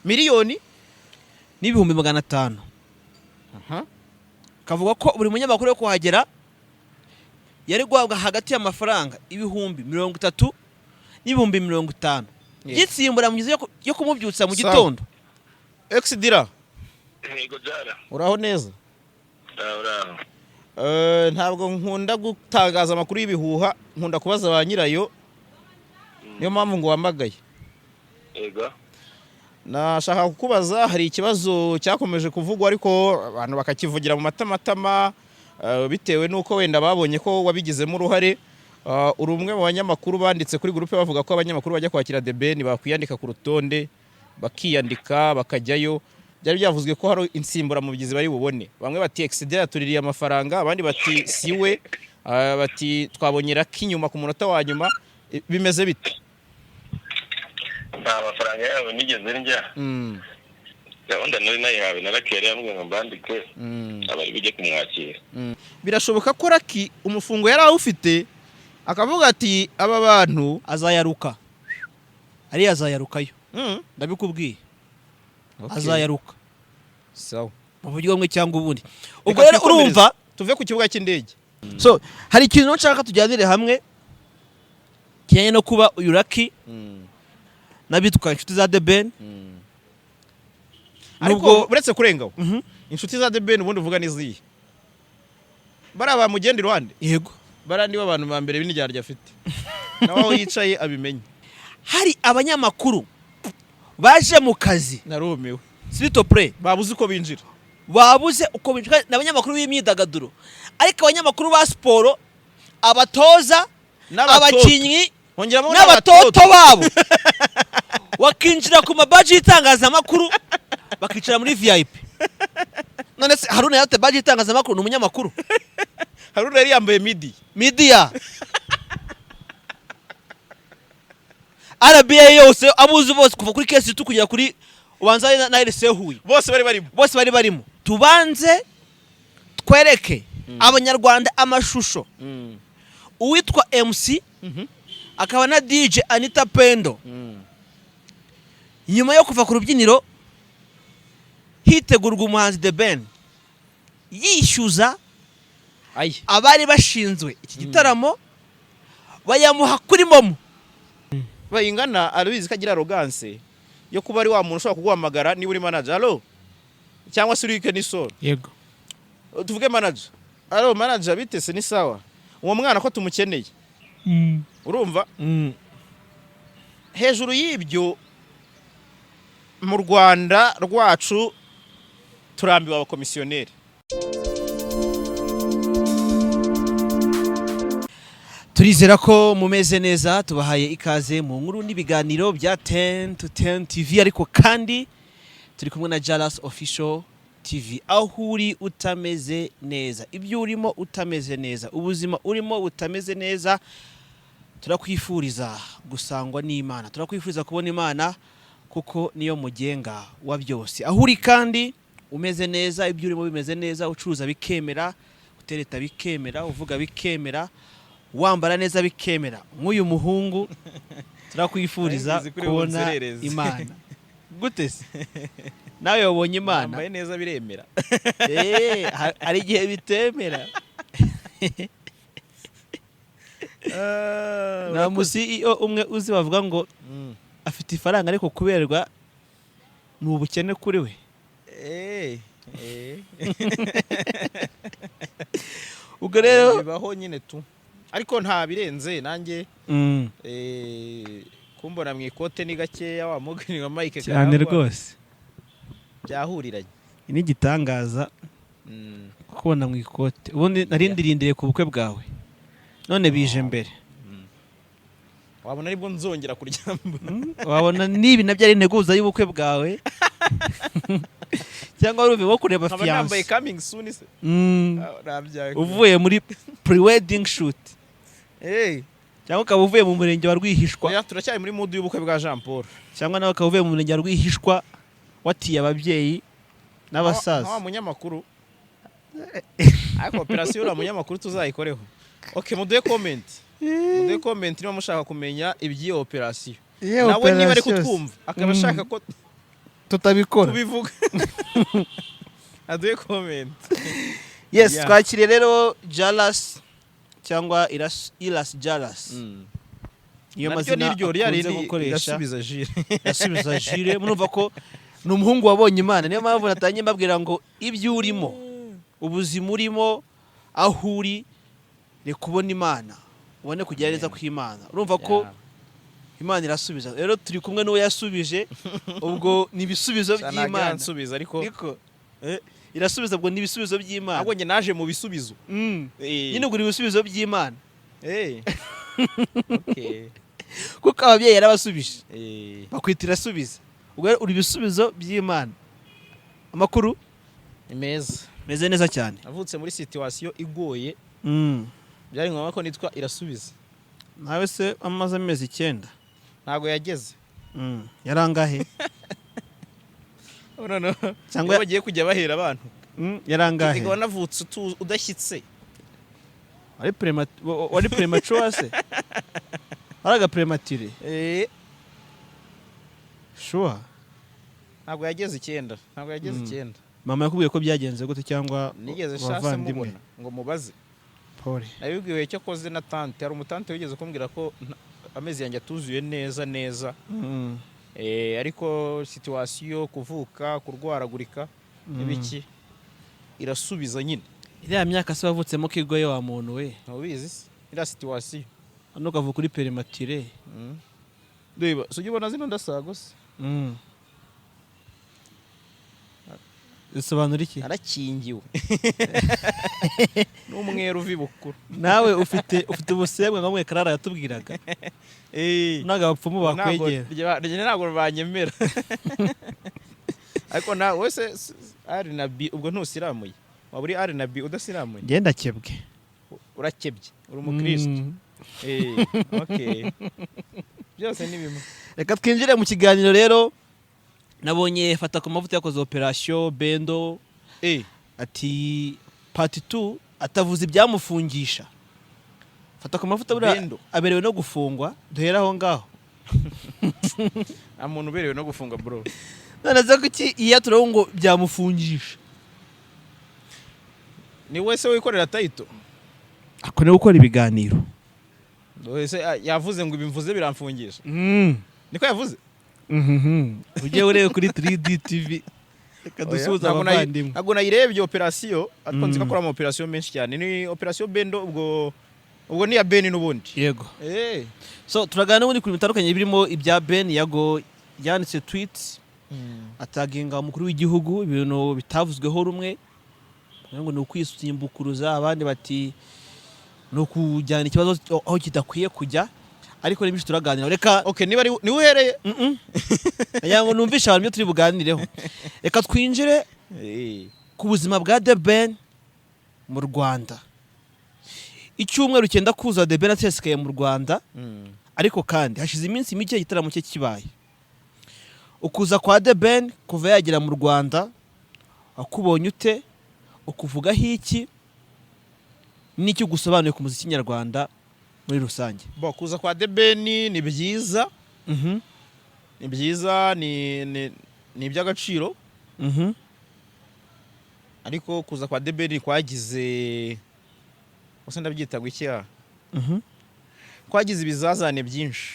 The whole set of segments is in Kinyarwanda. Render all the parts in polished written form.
miliyoni n'ibihumbi 500. Kavuga ko buri munyamakuru yo kuhagera yari guhabwa hagati y'amafaranga ibihumbi 30 n'ibihumbi 50. Gitsimbura mugize yo kumubyutsa mu gitondo. Exdira. Yego jara. Uraho neza? Uraho. Ntabwo nkunda gutangaza amakuru y'ibihuha, nkunda kubaza ba nyirayo. Niyo mpamvu ngo wamagaye. Yego. Nashaka kukubaza, hari ikibazo cyakomeje kuvugwa ariko abantu bakakivugira mu matamatama bitewe nuko wenda babonye ko wabigizemo uruhare. Uri umwe mu banyamakuru banditse kuri groupe bavuga ko abanyamakuru bajya kwakira The Ben bakwiyandika ku rutonde, bakiyandika bakajyayo. Byari byavuzwe ko hari insimbura mu bigizi bari bubone. Bamwe bati excedera tuririye amafaranga, abandi bati siwe, bati twabonye raki nyuma ku munota wa nyuma. Bimeze bite? Nta mafaranga yawe nigeze njya. Gahunda nari nayihawe narakere yambwiye ngo mbandike abari bijye kumwakira. Birashoboka ko raki umufungo yari awufite akavuga ati aba bantu azayaruka. Ari azayarukayo. Ndabikubwiye. Azayaruka. Sawa. Mu buryo bumwe cyangwa ubundi. Ubwo rero urumva tuve ku kibuga cy'indege. So hari ikintu nshaka tujyanire hamwe kijyanye no kuba uyu raki nabitwa inshuti za The Ben. Ariko uretse kurengaho inshuti za The Ben ubundi uvuga niziye. Bara bamugenda iruhande. Yego. Bara nibo abantu ba mbere b'indyarya afite. Naho yicaye abimenye. Hari abanyamakuru baje mu kazi narumiwe sirito pre babuze uko binjira. Babuze uko binjira n'abanyamakuru b'imyidagaduro. Ariko abanyamakuru ba sport, abatoza, abakinyi n'abatoto babo wakinjira ku mabaji itangazamakuru bakicara muri VIP. None se Haruna yate baji itangazamakuru ni umunyamakuru. Haruna yari yambaye media RBA yose abuzi bose kuva kuri kesi tukujya kuri ubanza na RC Huye bose bari barimo. Tubanze twereke abanyarwanda amashusho. Uwitwa MC akaba na DJ ANITA PENDO nyuma yo kuva ku rubyiniro hitegurwa umuhanzi The Ben yishyuza abari bashinzwe iki gitaramo bayamuha kuri momo. Bayingana arabizi ko agira arrogance yo kuba ari wa muntu ushobora kuguhamagara ni uri manager. Allo cyangwa se uri Kennysol. Yego. Tuvuge manager. Allo manager bitese ni sawa. Uwo mwana ko tumukeneye. Urumva? Hejuru y'ibyo mu Rwanda rwacu turambiwe abakomisiyoneri. Turizera ko mumeze neza, tubahaye ikaze mu nkuru n'ibiganiro bya 10 to 10 TV, ariko kandi turi kumwe na JALAS Official TV. Aho uri utameze neza, ibyo urimo utameze neza, ubuzima urimo utameze neza, turakwifuriza gusangwa n'Imana, turakwifuriza kubona Imana kuko niyo mugenga wa byose. Aho uri kandi umeze neza, ibyo urimo bimeze neza, ucuruza bikemera, utereta bikemera, uvuga bikemera, wambara neza bikemera. Nk'uyu muhungu turakwifuriza kubona Imana. Gute se? Nawe wabonye Imana? Wambaye neza biremera. Ari igihe bitemera. Na CEO umwe uzi bavuga ngo afite ifaranga ariko kuberwa ni ubukene kuri we. Ubwo rero bibaho nyine tu. Ariko nta birenze nanjye kumbona mu ikote ni gakeya wa mugani wa Mike cyane rwose byahuriranye. Ni gitangaza kubona mu ikote. Ubundi narindirindiriye ku bukwe bwawe, none bije mbere. Wabona aribwo nzongera kuryamba. Wabona nibi nabyo ari integuza y'ubukwe bwawe. Cyangwa uruve wo kureba fiance. Nambaye coming soon se. Uvuye muri pre-wedding shoot. Cyangwa ukaba uvuye mu murenge wa Rwihishwa. Oya turacyari muri mood y'ubukwe bwa Jean Paul. Cyangwa nawe ukaba uvuye mu murenge wa Rwihishwa watiye ababyeyi n'abasaza. Nta munyamakuru. Ariko operation ya munyamakuru tuzayikoreho. Okay, muduhe comment. Muduhe comment niba mushaka kumenya iby'iyo operation. Nawe niba ari kutwumva akaba ashaka ko tutabikora tubivuga aduye comment. yes Yeah. twakiriye rero JALAS cyangwa Ilas JALAS niyo mazina akunze gukoresha yasubiza Jire yasubiza Jire murumva ko ni umuhungu wabonye Imana niyo mpamvu natangiye mbabwira ngo ibyo urimo ubuzima urimo aho uri ni kubona Imana ubone kugera neza kw'Imana urumva ko Imana irasubiza rero turi kumwe n'uwo yasubije ubwo ni ibisubizo by'Imana nsubiza ariko irasubiza ubwo ni ibisubizo by'Imana ahubwo nge naje mu bisubizo nyine ugura ibisubizo by'Imana okay kuko ababyeyi yarabasubije bakwita irasubiza ubwo uri ibisubizo by'Imana amakuru meze neza cyane avutse muri situation igoye byari ngombwa ko nitwa irasubiza nawe se amaze amezi 9 ntago yageze yarangahe no cyangwa bagiye kujya bahera abantu yarangahe ngo navutse udashyitse wari premature se araga premature sure ntago yageze 9 mama yakubwiye ko byagenze gute cyangwa nigeze shase mubona ngo mubaze Pole nabibwiwe cyo koze na tante hari umutante wigeze kumbwira ko amezi yanjye atuzuye neza ariko situation kuvuka kurwaragurika n'ibiki irasubiza nyine iriya myaka se wavutsemo kigoye wa muntu we ntubizi iriya situation hano kavuka kuri premature reba sujye ubona zino ndasagose bisobanura iki arakingiwe n'umweru uvi bukuru nawe ufite ubusembwa nkamwe karara yatubwiraga n'agapfumu bakwegera ntabwo banyemera ariko na wese ari na B ubwo ntusiramuye waba uri ari na B udasiramuye ngenda kebwe urakebye uri umukristo okay byose ni bimwe reka twinjire mu kiganiro rero nabonye fata ku mavuta yakoze operation Bendo ati part 2 atavuze ibyamufungisha fata ku mavuta aberewe no gufungwa duhera aho ngaho amuntu uberewe no gufunga bro none za kuki iya turaho ngo byamufungisha ni wese wikorera title akone gukora ibiganiro wese yavuze ngo ibimvuze biramfungisha niko yavuze ujye urebe kuri 3D TV reka dusuza abavandimwe ntabwo nayirebye operation ariko nzi ko akora ama operation menshi cyane ni operation Bendo ubwo ni ya Ben n'ubundi yego so turagana n'ubundi kuri bitandukanye birimo ibya Ben YAGO yanditse tweet ataginga umukuru w'igihugu ibintu bitavuzweho rumwe ngo ni ukwisumbukuruza abandi bati no kujyana ikibazo aho kidakwiye kujya ariko nimbi turaganira reka okay niba ni uhereye yango numvisha abantu turi buganireho reka twinjire ku buzima bwa The Ben mu Rwanda icyumweru cyenda kuza The Ben atesekaye mu Rwanda ariko kandi hashize iminsi mike igitaramo cye kibaye ukuza kwa The Ben kuva yagira mu Rwanda akubonye ute ukuvuga hiki n'icyo gusobanuye ku muziki nyarwanda muri rusange kuza kwa The Ben ni byiza ni byiza ni iby'agaciro ariko kuza kwa The Ben kwagize wose ndabyita gukira kwagize ibizazane byinshi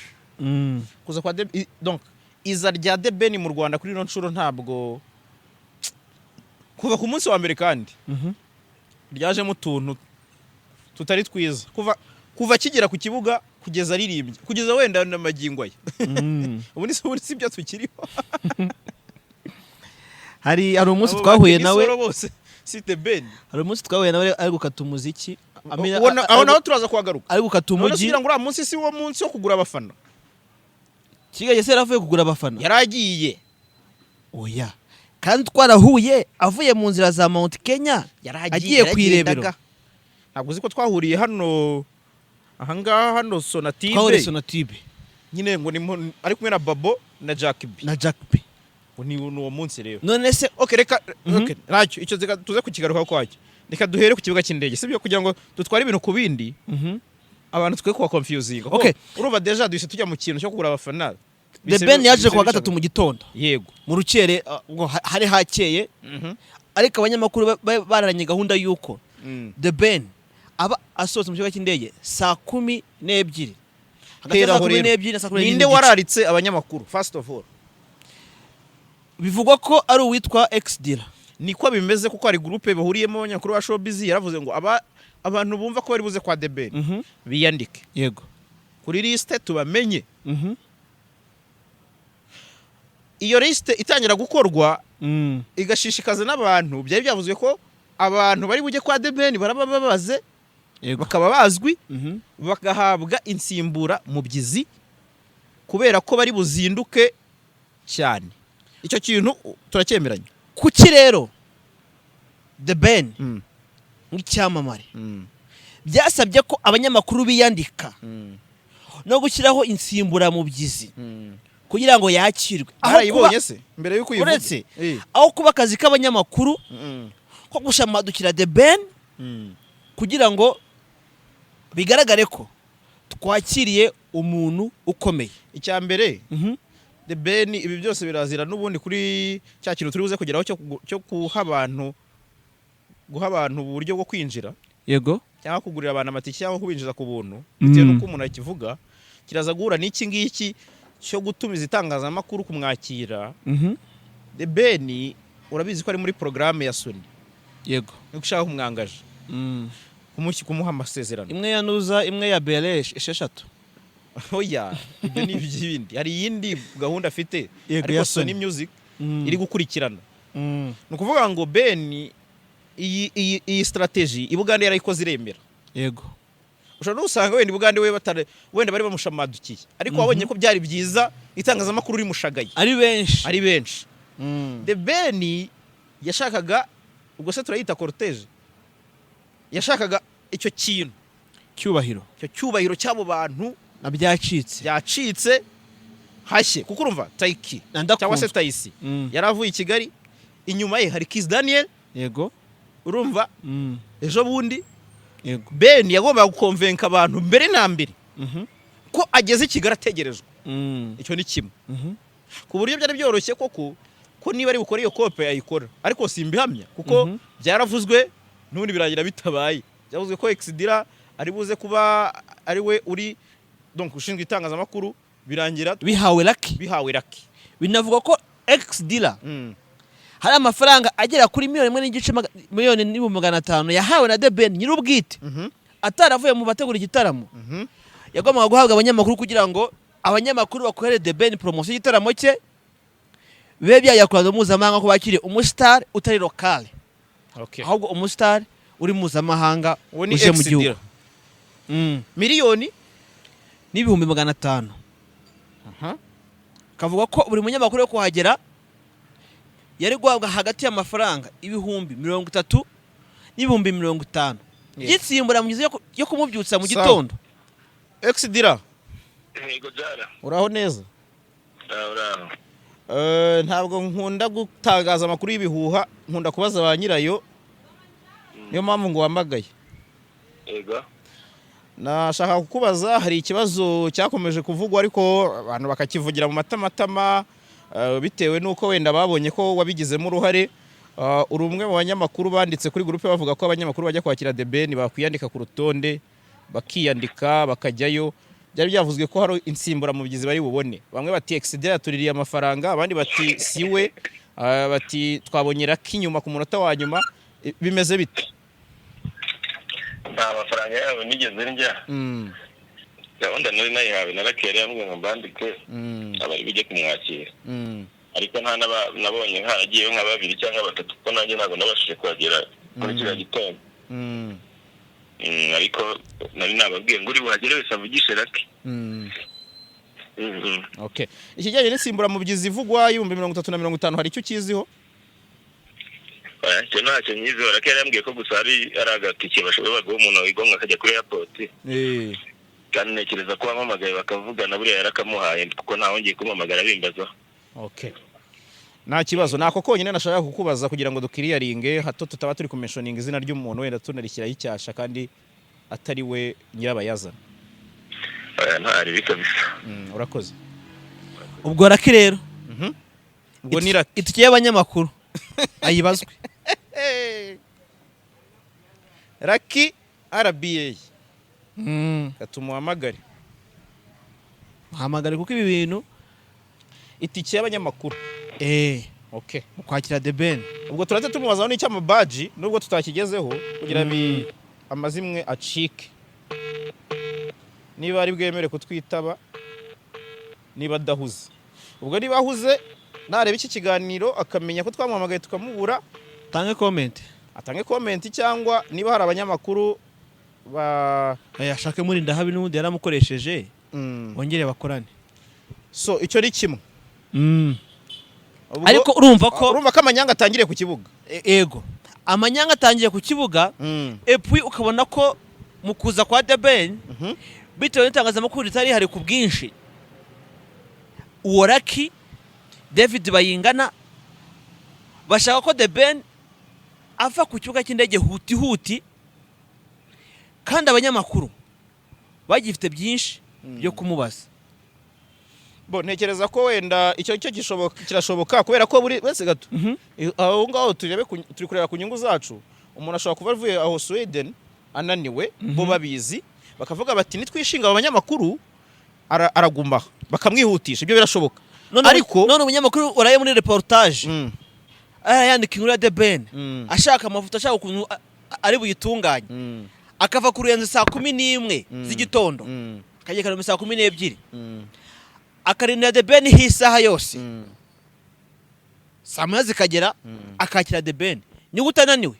kuza kwa donc iza rya The Ben mu Rwanda kuri no nshuro ntabwo kuva ku munsi wa mbere kandi ryaje mu tuntu tutari twiza kuva kigera ku kibuga kugeza aririmbye kugeza wenda na magingo ye ubu si ibyo tukiriho hari umunsi twahuye nawe bose si The Ben hari umunsi twahuye nawe ari gukata umuziki aho naho turaza kuhagaruka ari gukata umujyi kugira ngo uriya munsi si wo munsi wo kugura abafana kigaye se yaravuye kugura abafana yaragiye oya kandi twarahuye avuye mu nzira za Mount Kenya agiye kwirebero ntabwo uzi ko twahuriye hano ahangaha hano Sonatibe nyine ngo ni ari kumwe na Babo na Jack B ni uwo munsi rero none se okay reka okay racyo icyo tuze kukigaruka kwacyo reka duhere ku kibuga cy'indege sibyo kugira ngo dutware ibintu ku bindi abantu twe kwa confusing okay urumva deja duhise tujya mu kintu cyo kugura abafana The Ben yaje kuwa gatatu mu gitondo yego mu rukere ngo hari hakeye ariko abanyamakuru bararanye gahunda yuko The Ben aba asohotse mu kibuga cy'indege saa 12 ninde wararitse abanyamakuru first of all bivugwa ko ari uwitwa Xdira niko bimeze kuko ari groupe bahuriyemo abanyamakuru ba showbiz yaravuze ngo abantu bumva ko bari buze kwa The Ben biyandike yego kuri liste tubamenye iyo liste itangira gukorwa igashishikaza n'abantu byari byavuzwe ko abantu bari bujye kwa The Ben barababaze bakaba bazwi bagahabwa insimbura mu byizi kubera ko bari buzinduke cyane icyo kintu turacyemeranya kuki rero The Ben nk'icyamamare byasabye ko abanyamakuru biyandika no gushyiraho insimbura mu byizi kugira ngo yakirwe arayibonye se mbere yuko yivuga uretse aho kuba akazi k'abanyamakuru ko gushamadukira The Ben kugira ngo bigaragare ko twakiriye umuntu ukomeye icya mbere The Ben ibi byose birazira n'ubundi kuri cya kintu turi buze kugeraho cyo guha abantu uburyo bwo kwinjira yego cyangwa kugurira abantu amatike cyangwa kubinjiza ku buntu bitewe n'uko umuntu akivuga kiraza guhura n'iki ngiki cyo gutumiza itangazamakuru kumwakira The Ben urabizi ko ari muri programme ya Sony yego no gushaka kumwangaje kumuha amasezerano imwe yanuza imwe ya Belesh esheshatu oya ibyo ni ibindi hari yindi gahunda afite ariko Sony Music iri gukurikirana nukuvuga ngo Ben iyi strategy ibugande yarayikoze iremera yego ushobora usanga wenda bari bamushamadukiye ariko wabonye ko byari byiza itangazamakuru uri mushagaye ari benshi The Ben yashakaga ubwo se turayita cortege yashakaga icyo kintu cyubahiro cy'abo bantu byacitse hashye kuko urumva Taiki cyangwa se Taisi yaravuye i Kigali inyuma ye hari Kiss Daniel yego urumva ejo bundi yego Ben yagombaga gukonvenka abantu mbere na mbere ko ageze i Kigali ategerejwe icyo ni kimwe ku buryo byari byoroshye koko ko niba ari bukora iyo kope yayikora ariko simbihamya kuko byaravuzwe n'ubundi biragira bitabaye byavuzwe ko Xdira ari buze kuba ari we uri donc ushinzwe itangazamakuru birangira bihawe Lucky binavuga ko Xdira hari amafaranga agera kuri miliyoni n'ibihumbi 500 yahawe na The Ben nyir'ubwite ataravuye mu bategura igitaramo yagombaga guhabwa abanyamakuru kugira ngo abanyamakuru bakorere The Ben promotion y'igitaramo cye bibe byayakuraza mpuzamahanga ko bakiriye umustar utari local ahubwo umustar uri mpuzamahanga uje mu gihugu miliyoni n'ibihumbi 500 kavuga ko buri munyamakuru yo kuhagera yari guhabwa hagati y'amafaranga ibihumbi 30 n'ibihumbi 50 gitsimbura mu gihe yo kumubyutsa mu gitondo Xdira yego jara uraho neza uraho ntabwo nkunda gutangaza amakuru y'ibihuha nkunda kubaza ba nyirayo niyo mpamvu ngo wamagaye yego nashaka kukubaza hari ikibazo cyakomeje kuvugwa ariko abantu bakakivugira mu matamatama bitewe nuko wenda babonye ko wabigizemo uruhare uri umwe mu banyamakuru banditse kuri groupe bavuga ko abanyamakuru bajya kwakira The Ben bakwiyandika ku rutonde bakiyandika bakajyayo byari byavuzwe ko hari insimbura mu byizi bari bubone bamwe bati Xdira tuririye amafaranga abandi bati siwe bati twabonye Lucky nyuma ku munota wa nyuma bimeze bite nta mafaranga yawe nigeze njya gahunda nari nayihawe narakere yambwiye ngo mbandike abari bijye kumwakira ariko nta nabonye haragiyeyo nka 2 cyangwa 3 kuko nanjye ntabwo nabashije kuhagera muri kiriya gitondo ariko nari nababwiye ngo uri buhagere wese avugishe Lucky okay ikijyanye n'insimbura mu byizi ivugwa y'ibihumbi 350 hari icyo kiziho cyo ntacyo nyizeho Lucky yambwiye ko gusa ari agatike bashobora guha umuntu wigomwa akajya kuri airport kandi nekereza ko bamamagaye bakavugana buriya yarakamuhaye kuko ntaho ngiye kumamagara bimbaza okay nta kibazo nako konyine nashaka kukubaza kugira ngo dukiriyaringe hato tutaba turi kumentioning izina ry'umuntu wenda tunarishyira icyasha kandi atari we nyirabayazana ntari bikabisa urakoze ubwo raki rero ubwo ni raki itike y'abanyamakuru ayibazwe raki RBA katumuhamagare hamagare kuko ibi bintu itike y'abanyamakuru okay kwakira The Ben ubwo turate tumubazaho n'icyo amabaji nubwo tutakigezeho kugira amazimwe acike niba ari bwemere kutwitaba niba dahuze ubwo niba ahuze nareba iki kiganiro akamenya ko twamuhamagaye tukamubura atange comment cyangwa niba hari abanyamakuru yashake muri ndahabi n'undi yaramukoresheje wongere bakorane so icyo ni kimwe ariko urumva ko amanyanga atangiriye ku kibuga ego amanyanga atangiye ku kibuga epui ukabona ko mu kuza kwa The Ben bitewe n'itangazamakuru ritari hari ku bwinshi uwo Raki David Bayingana bashaka ko The Ben ava ku kibuga cy'indege huti kandi abanyamakuru bagifite byinshi byo kumubaza bo ntekereza ko wenda icyo kirashoboka kubera ko buri wese gato aho ngaho turi kureba ku nyungu zacu umuntu ashobora kuba avuye aho Sweden ananiwe bo babizi bakavuga bati nitwishinga abanyamakuru araguma bakamwihutisha ibyo birashoboka ariko none umunyamakuru uraye muri reportage yandika inkuru ya The Ben ashaka amavuta ashaka ukuntu ari buyitunganye akava ku ruyenzi saa 11 z'igitondo akagera mu saa 12 akarinda The Ben hisaha yose saa moya zikagera akakira The Ben ni gutananiwe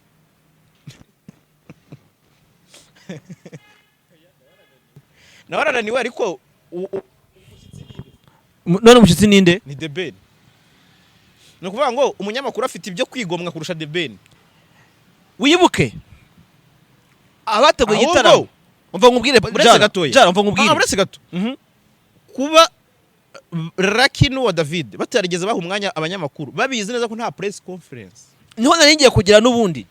na warananiwe ariko none umushyitsi ninde ni The Ben no kuvuga ngo umunyamakuru afite ibyo kwigomwa kurusha The Ben wibuke abateguye igitaramo umva ngubwire uretse gato kuba Raki n'uwa David batarigeze baha umwanya abanyamakuru babizi neza ko nta press conference niho naringiye kugira n'ubundi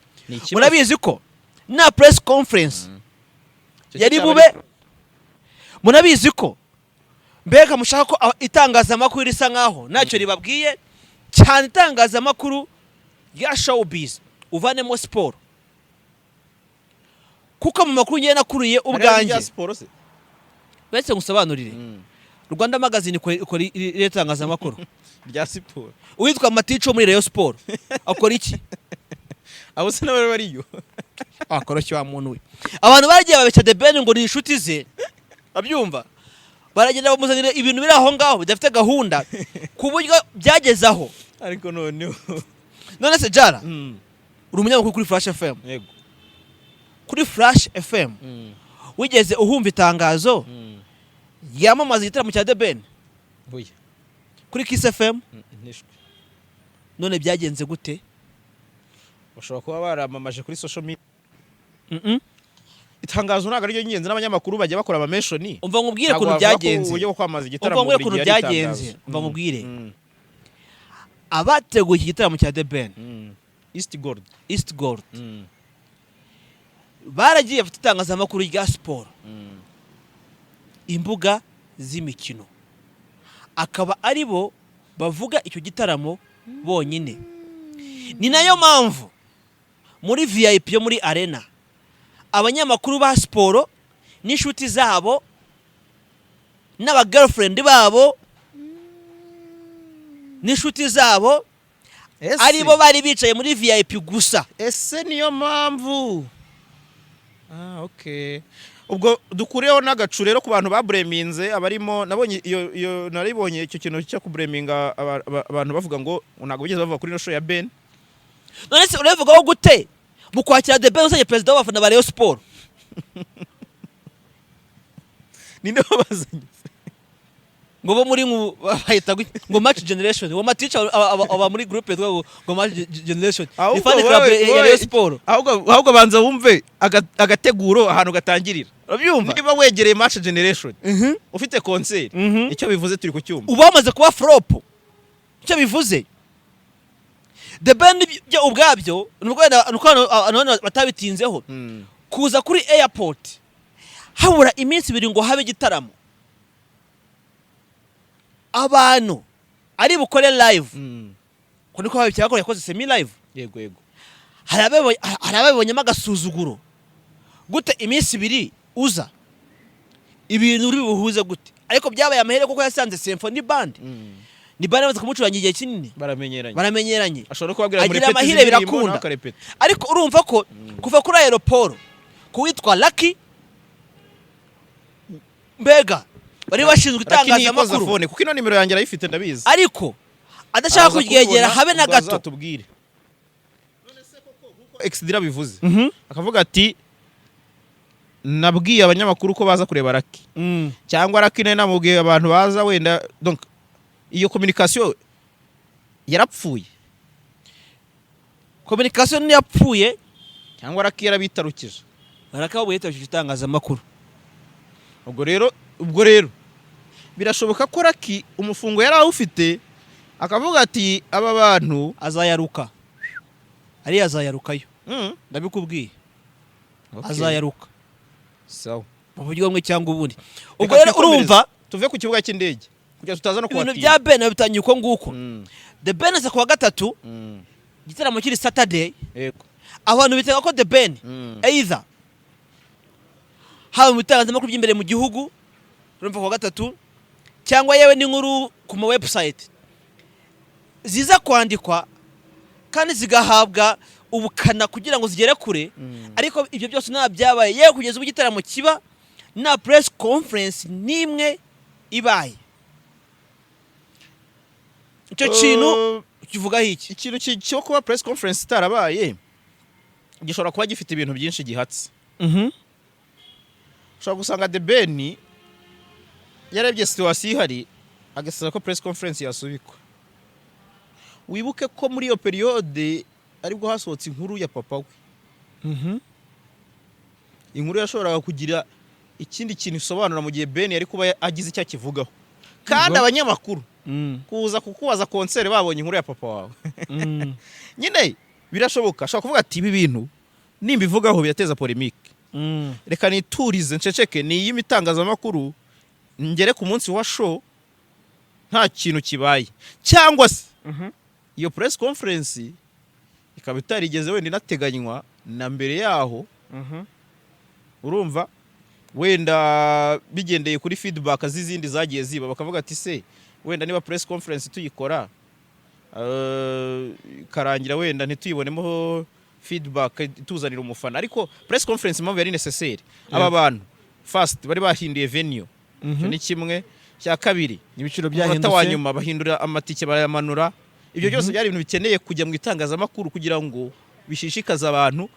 murabizi ko na press conference yari bube munabizi ko mbega mushaka ko itangazamakuru risa nkaho ntacyo ribabwiye cyane itangazamakuru ya showbiz uvanemo sport kuko mu makuru ngiye nakuriye ubwanjye bese ngusobanurire Rwanda magazine ikora itangazamakuru rya siporo uwitwa Matico muri Rayon Sport akora iki abo se nawe bariyo akora cyo muntu we abantu bagiye babeshya The Ben ngo ni inshuti ze abyumva baragenda bamuzanira ibintu biri aho ngaho bidafite gahunda ku buryo byagezaho ariko none se Jara uri umunyamakuru kuri Flash FM yego kuri Flash FM wigeze uhumva itangazo yamamaza igitaramo cya The Ben buya kuri Kiss FM none byagenze gute bashobora kuba baramamaje kuri social media itangazo ntago ari ryo nyenze n'abanyamakuru bajya bakora ama mention umva ngubwire kuntu byagenze uburyo kwamaza igitaramo umva ngubwire kuntu byagenze umva ngubwire abateguye iki gitaramo cya The Ben East Gold baragiye bafite itangazamakuru rya sport imbuga z'imikino akaba ari bo bavuga icyo gitaramo bonyine ni nayo mpamvu muri VIP yo muri arena abanyamakuru ba sport n'inshuti zabo n'aba girlfriend babo n'inshuti zabo ari bo bari bicaye muri VIP gusa ese niyo mpamvu okay ubwo dukuriyeho n'agacu rero ku bantu babreminze abarimo nabonye iyo naribonye icyo kintu cyo kubreminga abantu bavuga ngo ntago bigeze bavuga kuri no show ya Ben none se urevugaho gute mu kwakira The Ben usanye president w'abafana ba Rayon Sport ninde wabazanye ngo bo muri bahita ngo match generation ngo maticha aba muri group ngo match generation ni fan club ya Rayon Sport ahubwo banza wumve agateguro ahantu gatangirira urabyumva niba wegereye match generation ufite concert icyo bivuze turi ku cyumba ubamaze kuba flop icyo bivuze The Ben byo ubwabyo nuko batabitinzeho kuza kuri airport habura iminsi 2 ngo habe igitaramo abantu ari bukore live ko niko babicyakora yakoze semi live yego harababonyemo agasuzuguro gute iminsi 2 uza ibintu uri buhuze gute ariko byabaye amahere kuko yasanze symphony band ni bane baza kumucuranga igihe kinini baramenyeranye ashobora kubabwira muri agira amahire birakunda ariko urumva ko kuva kuri aeroport kuwitwa Lucky mbega bari bashinzwe itangaza makuru kuko ino nimero yanjye arayifite ndabizi ariko adashaka kugegera habe na gato tubwire none se koko kuko exdira bivuze akavuga ati nabwiye abanyamakuru ko baza kureba Lucky cyangwa Lucky naye namubwiye abantu baza wenda donc iyo communication yarapfuye communication yapfuye cyangwa Lucky yarabitarukije barakabuye tashije itangaza makuru ubwo rero birashoboka ko Lucky umufungo yari awufite akavuga ati aba bantu azayaruka ari azayarukayo ndabikubwiye azayaruka sawa mu buryo bumwe cyangwa ubundi ubwo rero urumva tuve ku kibuga cy'indege kujya tutaza no ibintu bya Ben bitangiye uko nguko The Ben se kuwa gatatu gitaramo kiri Saturday yego abantu bitega ko The Ben either haba mu bitangazamakuru by'imbere mu gihugu urumva kuwa gatatu cyangwa yewe n'inkuru ku ma website ziza kwandikwa kandi zigahabwa ubukana kugira ngo zigere kure ariko ibyo byose nta byabaye yewe kugeza ubu gitaramo kiba na press conference nimwe ibaye icyo kintu kivuga iki ikintu cyo kuba press conference itarabaye gishobora kuba gifite ibintu byinshi gihatse ushobora gusanga The Ben yarebye situation ihari agasaba ko press conference yasubikwa wibuke ko muri iyo periode aribwo hasohotse inkuru ya papa we inkuru yashoboraga kugira ikindi kintu isobanura mu gihe Ben yari kuba agize icyo akivugaho kandi abanyamakuru kuza kukubaza concert babonye inkuru ya papa wawe nyine birashoboka ashaka kuvuga ati ibi bintu nimbivugaho birateza polemique reka niturize nceceke ni y'imitangazamakuru ngere ku munsi wa show nta kintu kibaye cyangwa se iyo press conference ikaba itarigeze wenda inateganywa na mbere yaho urumva wenda bigendeye kuri feedback z'izindi zagiye ziba bakavuga ati se wenda niba press conference tuyikora karangira wenda ntituyibonemo feedback tuzanira umufana ariko press conference impamvu yari necessaire aba bantu first bari bahinduye venue ni kimwe cya kabiri ibiciro byahindutse wanyuma bahindura amatike barayamanura ibyo byose byari ibintu bikeneye kujya mu itangazamakuru kugira ngo bishishikaza abantu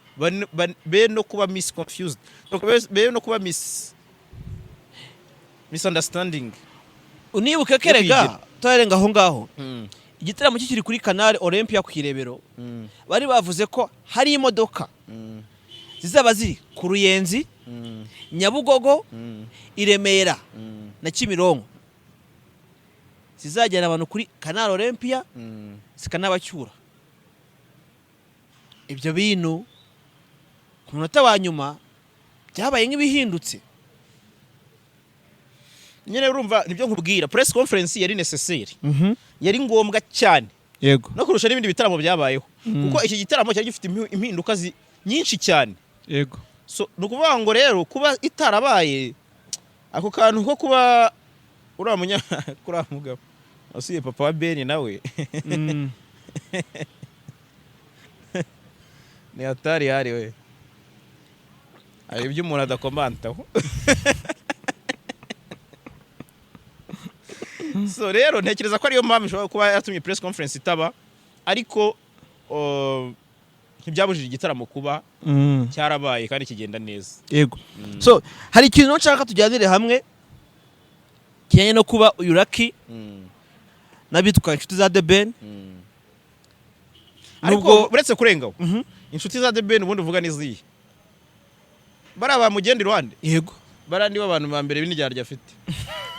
be no kuba confused be no kuba misunderstanding unibuke kerega twarenga aho ngaho igitaramo kikiri kuri Canal Olympia ku Kirebero bari bavuze ko hari imodoka zizaba ziri ku Ruyenzi Nyabugogo Iremera na Kimironko zizajyana abantu kuri Canal Olympia zikanabacyura ibyo bintu ku munota wa nyuma byabaye nk'ibihindutse nyine urumva nibyo nkubwira press conference yari necessaire yari ngombwa cyane yego no kurusha n'ibindi bitaramo byabayeho kuko iki gitaramo cyari gifite impinduka nyinshi cyane yego so nukuvuga ngo rero kuba itarabaye ako kantu ko kuba uramunya kuri amugabo asuye papa wa Ben nawe ni atari hari we ari ibyo umuntu adakomantaho so rero ntekereza ko ariyo mpamvu ishobora kuba yatumye press conference itaba ariko ntibyabujije igitaramo kuba cyarabaye kandi kigenda neza yego so hari ikintu nshaka tujyanire hamwe kijyanye no kuba uyu Lucky n'abitwa inshuti za The Ben ariko uretse kurengaho inshuti za The Ben ubundi uvuga n'izihe bari abamugenda iruhande yego barandi abantu ba mbere b'indyarya afite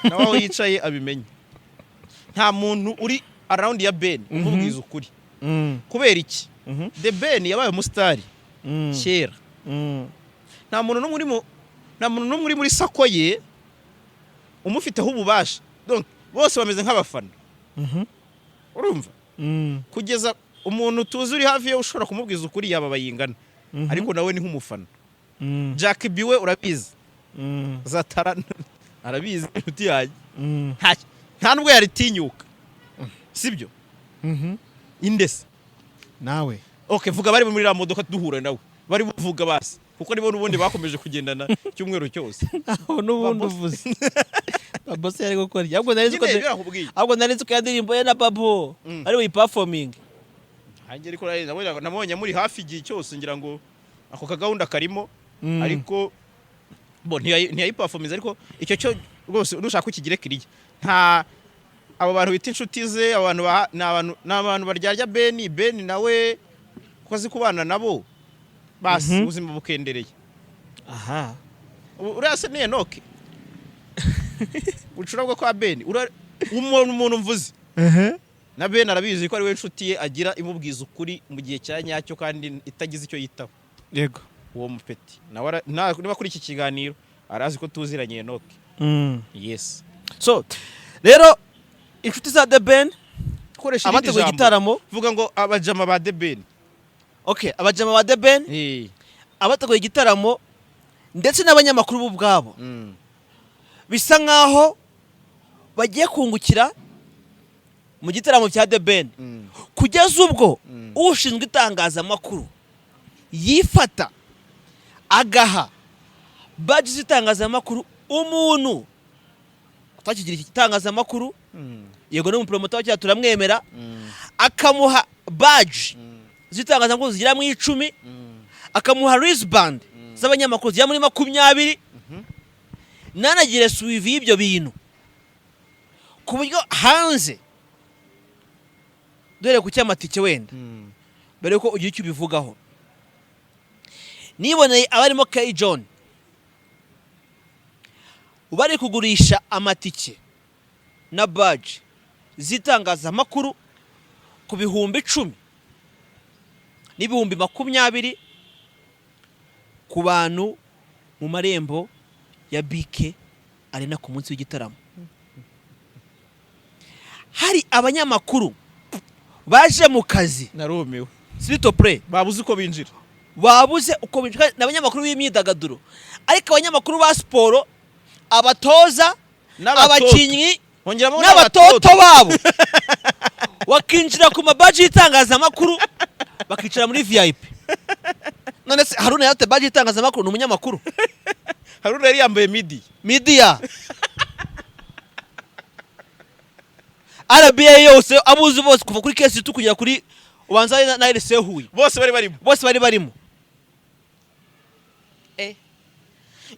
nawe aho yicaye abimenye nta muntu uri around ya Ben umubwiza ukuri kubera iki The Ben yabaye umusitari kera nta muntu n'umwe uri muri sako ye umufiteho ububasha donc bose bameze nk'abafana urumva kugeza umuntu tuzi uri hafi ye ushobora kumubwiza ukuri yaba Bayingana ariko nawe ni nk'umufana Jack Biwe urabizi Zatara arabizi inshuti yanjye nta nubwo yaritinyuka sibyo indese nawe okay vuga bari muri modoka duhura nawe bari buvuga basi kuko nibo nubundi bakomeje kugendana cyumweru cyose aho nubundi uvuze Babose yari gukora ahubwo narizi ko yandirimbo ye na Babo ari we performing hanjye ariko nabonye muri hafi igihe cyose ngira ngo ako kagahunda karimo ariko bo ntiyayi performance ariko icyo cyo rwose urushaka kukigire kiriye nta abo bantu bita inshuti ze abantu n'abantu baryarya Ben nawe kwazi kubana nabo basi ubuzima bukendereye aha urase ne Enoke ucurabwa kwa Ben umuntu mvuze na Ben arabizi ko ari we inshuti ye agira imubwiza ukuri mu gihe cya nyacyo kandi itagize icyo yitaho yego uwo mupeti nawe niba kuri iki kiganiro arazi ko tuziranye Enoke yes so rero inshuti za The Ben koresha abateguye igitaramo vuga ngo abajama ba The Ben okay abajama ba The Ben abateguye igitaramo ndetse n'abanyamakuru b'ubwabo bisa nkaho bagiye kungukira mu gitaramo cya The Ben kugeza ubwo ushinzwe itangazamakuru yifata agaha badge z'itangazamakuru umuntu atakigira iki gitangazamakuru yego no mu promoter cya turamwemera akamuha badge z'itangazamakuru zigira mu 10 akamuha wristband z'abanyamakuru zigira muri 20 nanagire suivi y'ibyo bintu ku buryo hanze dore ku cyamatike wenda mbere ko ugiye icyo bivugaho niboneye abarimo K John ubari kugurisha amatike na badge zitangazamakuru ku bihumbi 10 n'ibihumbi 20 ku bantu mu marembo ya BK arena ku munsi w'igitaramo hari abanyamakuru baje mu kazi narumiwe Sito Play babuze uko binjira n'abanyamakuru b'imyidagaduro ariko abanyamakuru ba siporo abatoza abakinnyi n'abatoto babo wakinjira ku mabaji y'itangazamakuru bakicara muri VIP none se Haruna yate baji y'itangazamakuru ni umunyamakuru Haruna yari yambaye media RBA yose abuzi bose kuva kuri kesi tukugera kuri ubanza na RC Huye bose bari barimo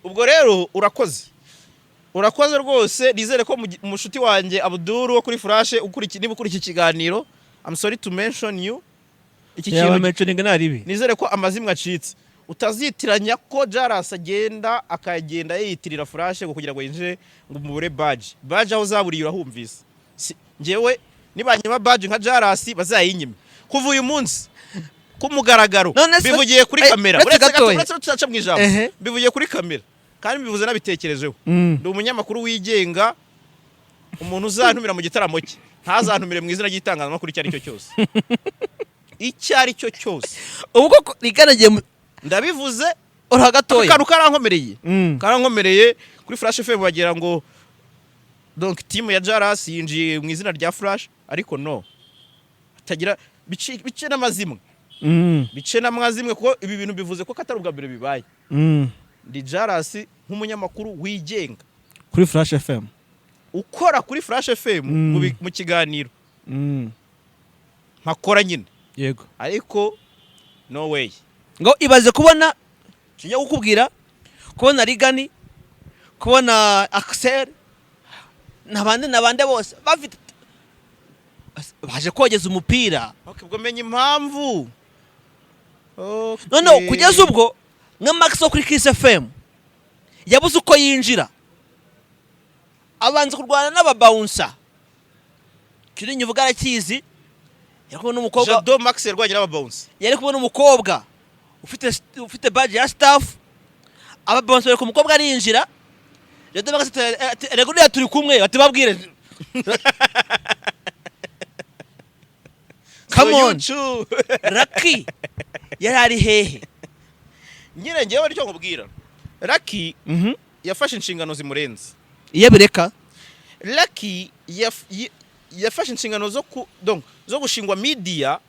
ubwo rero urakoze rwose nizere ko mushuti wanjye Abdul wo kuri Flash niba ukuri iki kiganiro I'm sorry to mention you iki kintu mentioning naribi nizere ko amazimwe acitse utazitiranya ko JALAS agenda akagenda yitirira Flash ngo kugira ngo yinje ngo mubure badge aho zaburiye urahumvise njewe nibanyuma badge nka JALAS bazayinyime kuva uyu munsi kumugaragaro bivugiye kuri kamera uretse tutaca mu ijambo bivugiye kuri kamera kandi bivuze nabitekerejeho ndi umunyamakuru wigenga umuntu uzantumira mu gitaramo cye ntazantumire mu izina ry'itangazamakuru icyo ari cyo cyose ubwo riganagiye ndabivuze uragatoye kantu karankomereye kuri Flash FM bagira ngo donc team ya JALAS yinjiye mu izina rya Flash ariko no atagira bice n'amazimwe kuko ibi bintu bivuze ko katari ubwa mbere bibaye ndi JALAS nk'umunyamakuru wigenga kuri Flash FM ukora kuri Flash FM mu kiganiro mpakora nyine yego ariko no way ngo ibaze kubona kijya gukubwira kubona Rigani kubona Axel nabande bose bafite baje kogeza umupira ubwo menye impamvu no kugeza ubwo nka Max kuri Kiss FM yabuze uko yinjira abanza kurwana n'ababouncer kiri nyuvuga arakizi yariko n'umukobwa Jado Max yarwanye n'ababouncer yari kubona umukobwa ufite badge ya staff ababouncer bari ku mukobwa arinjira Jado Max rego turi kumwe ati babwire come on Yuchu. Lucky yari ari hehe Nyine ngewe aricyo nkubwira Lucky yafashe inshingano zimurenze iyo bireka Lucky yafashe inshingano zo gushingwa media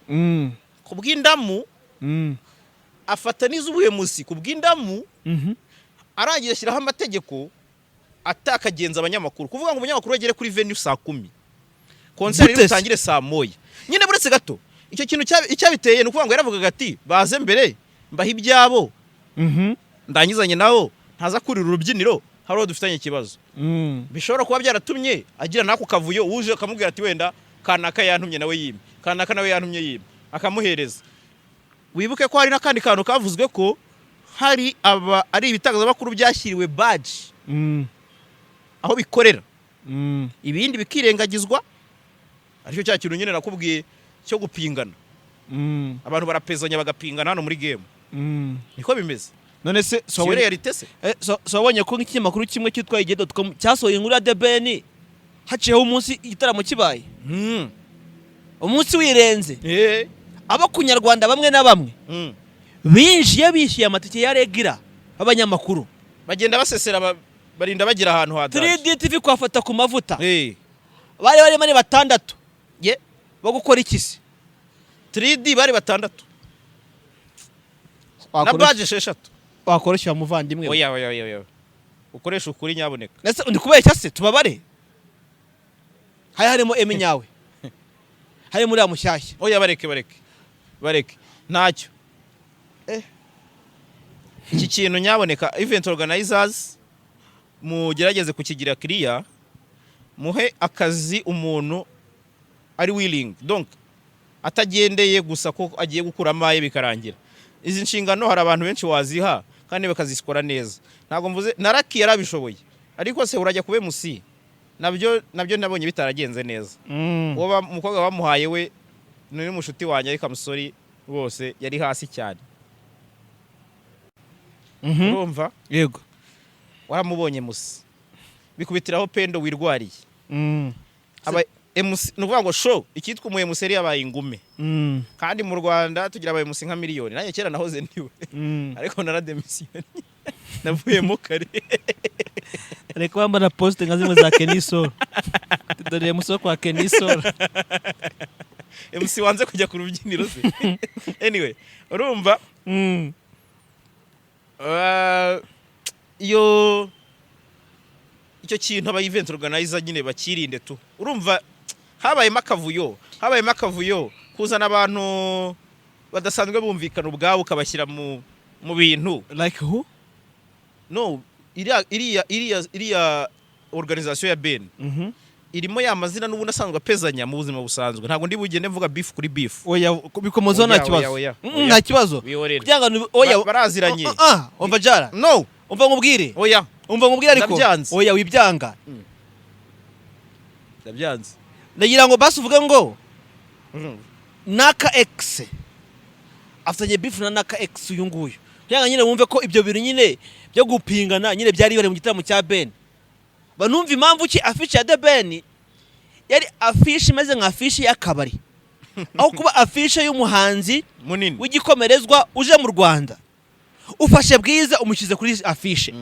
kubw'indamu afata n'iz'ubuhemusi kubw'indamu arangiye ashyiraho amategeko atakagenza abanyamakuru kuvuga ngo umunyamakuru agere kuri venue saa 10 concert itangire saa 1 nyine buretse gato icyo kintu icyabiteye nukuvuga ngo yaravugaga ati baze mbere mbaha ibyabo ndanyizanye nawo ntaza kurira urubyiniro haro dufitanye ikibazo bishobora kuba byaratumye agira nako kavuyo uje akamubwira ati wenda kanaka yantumye nawe yime kanaka nawe yantumye yime akamuhereza wibuke ko hari nakandi kantu kavuzwe ko hari ari ibitangazamakuru byashyiriwe badge aho bikorera ibindi bikirengagizwa aricyo cya kintu nyine nakubwiye cyo gupingana abantu barapezanya bagapingana hano muri game niko bimeze none se so realite se wabonye ko nk'ikinyamakuru kimwe cyitwa igitaramu cyasohoye inkuru ya The Ben haciyeho umunsi igitaramo kibaye umunsi wirenze aba kunyarwanda bamwe na bamwe bishyuye amatike ya regira abanyamakuru bagenda basesera barinda bagira ahantu hadaje 3D TV kwafata ku mavuta bari mani batandatu bo gukora ikisi 3D bari batandatu na badge 6 wakoroshya muvandimwe oya ukoresha ukuri nyaboneka nese ndi kubeshya se tubabare harimo eminyawe hari muri amushyashya oya bareke ntacyo iki kintu nyaboneka event organizers mugerageze kukigira clear muhe akazi umuntu ari willing donc atagendeye gusa ko agiye gukura amaye bikarangira izi nshingano hari abantu benshi waziha kandi bakazikora neza ntago mvuze naraki yarabishoboye ariko se urajya kube musi nabyo nabonye bitaragenze neza uwo mukobwa bamuhaye we ni mushuti wanjye ariko amusori bose yari hasi cyane urumva yego waramubonye musi bikubitiraho pendo wirwariye aba MC nuvuga ngo show ikitwa umuye museri yabaye ingume kandi mu Rwanda tugira abaye musi nka miliyoni nanjye kera nahoze ndiwe ariko narademission navuyemo kare ariko bambana post nka zimwe za Kennysol tudore muso kwa Kennysol MC wanze kujya ku rubyiniro se anyway urumva icyo kintu aba event organizer nyine bakirinde tu urumva habayemo akavuyo kuzana abantu badasanzwe bumvikana ubwabo ukabashyira mu bintu like who no iriya organisation ya Ben irimo ya mazina n'ubu nasanzwe apezanya mu buzima busanzwe ntago ndi bugende mvuga beef kuri beef oya bikomozo nta kibazo nta kibazo kugira ngo oya baraziranye umva jara no umva ngubwire oya umva ngubwire ariko oya wibyanga ndabyanze ndagira ngo basi uvuge ngo naka X afitanye beef na naka X uyu nguyu kugira nyine wumve ko ibyo bintu nyine byo gupingana nyine byari bari mu gitaramo cya Ben banumva impamvu ki afishe ya The Ben yari afishe imeze nka afishe y'akabari aho kuba afishe y'umuhanzi munini w'igikomerezwa uje mu Rwanda ufashe bwiza umushyize kuri afishe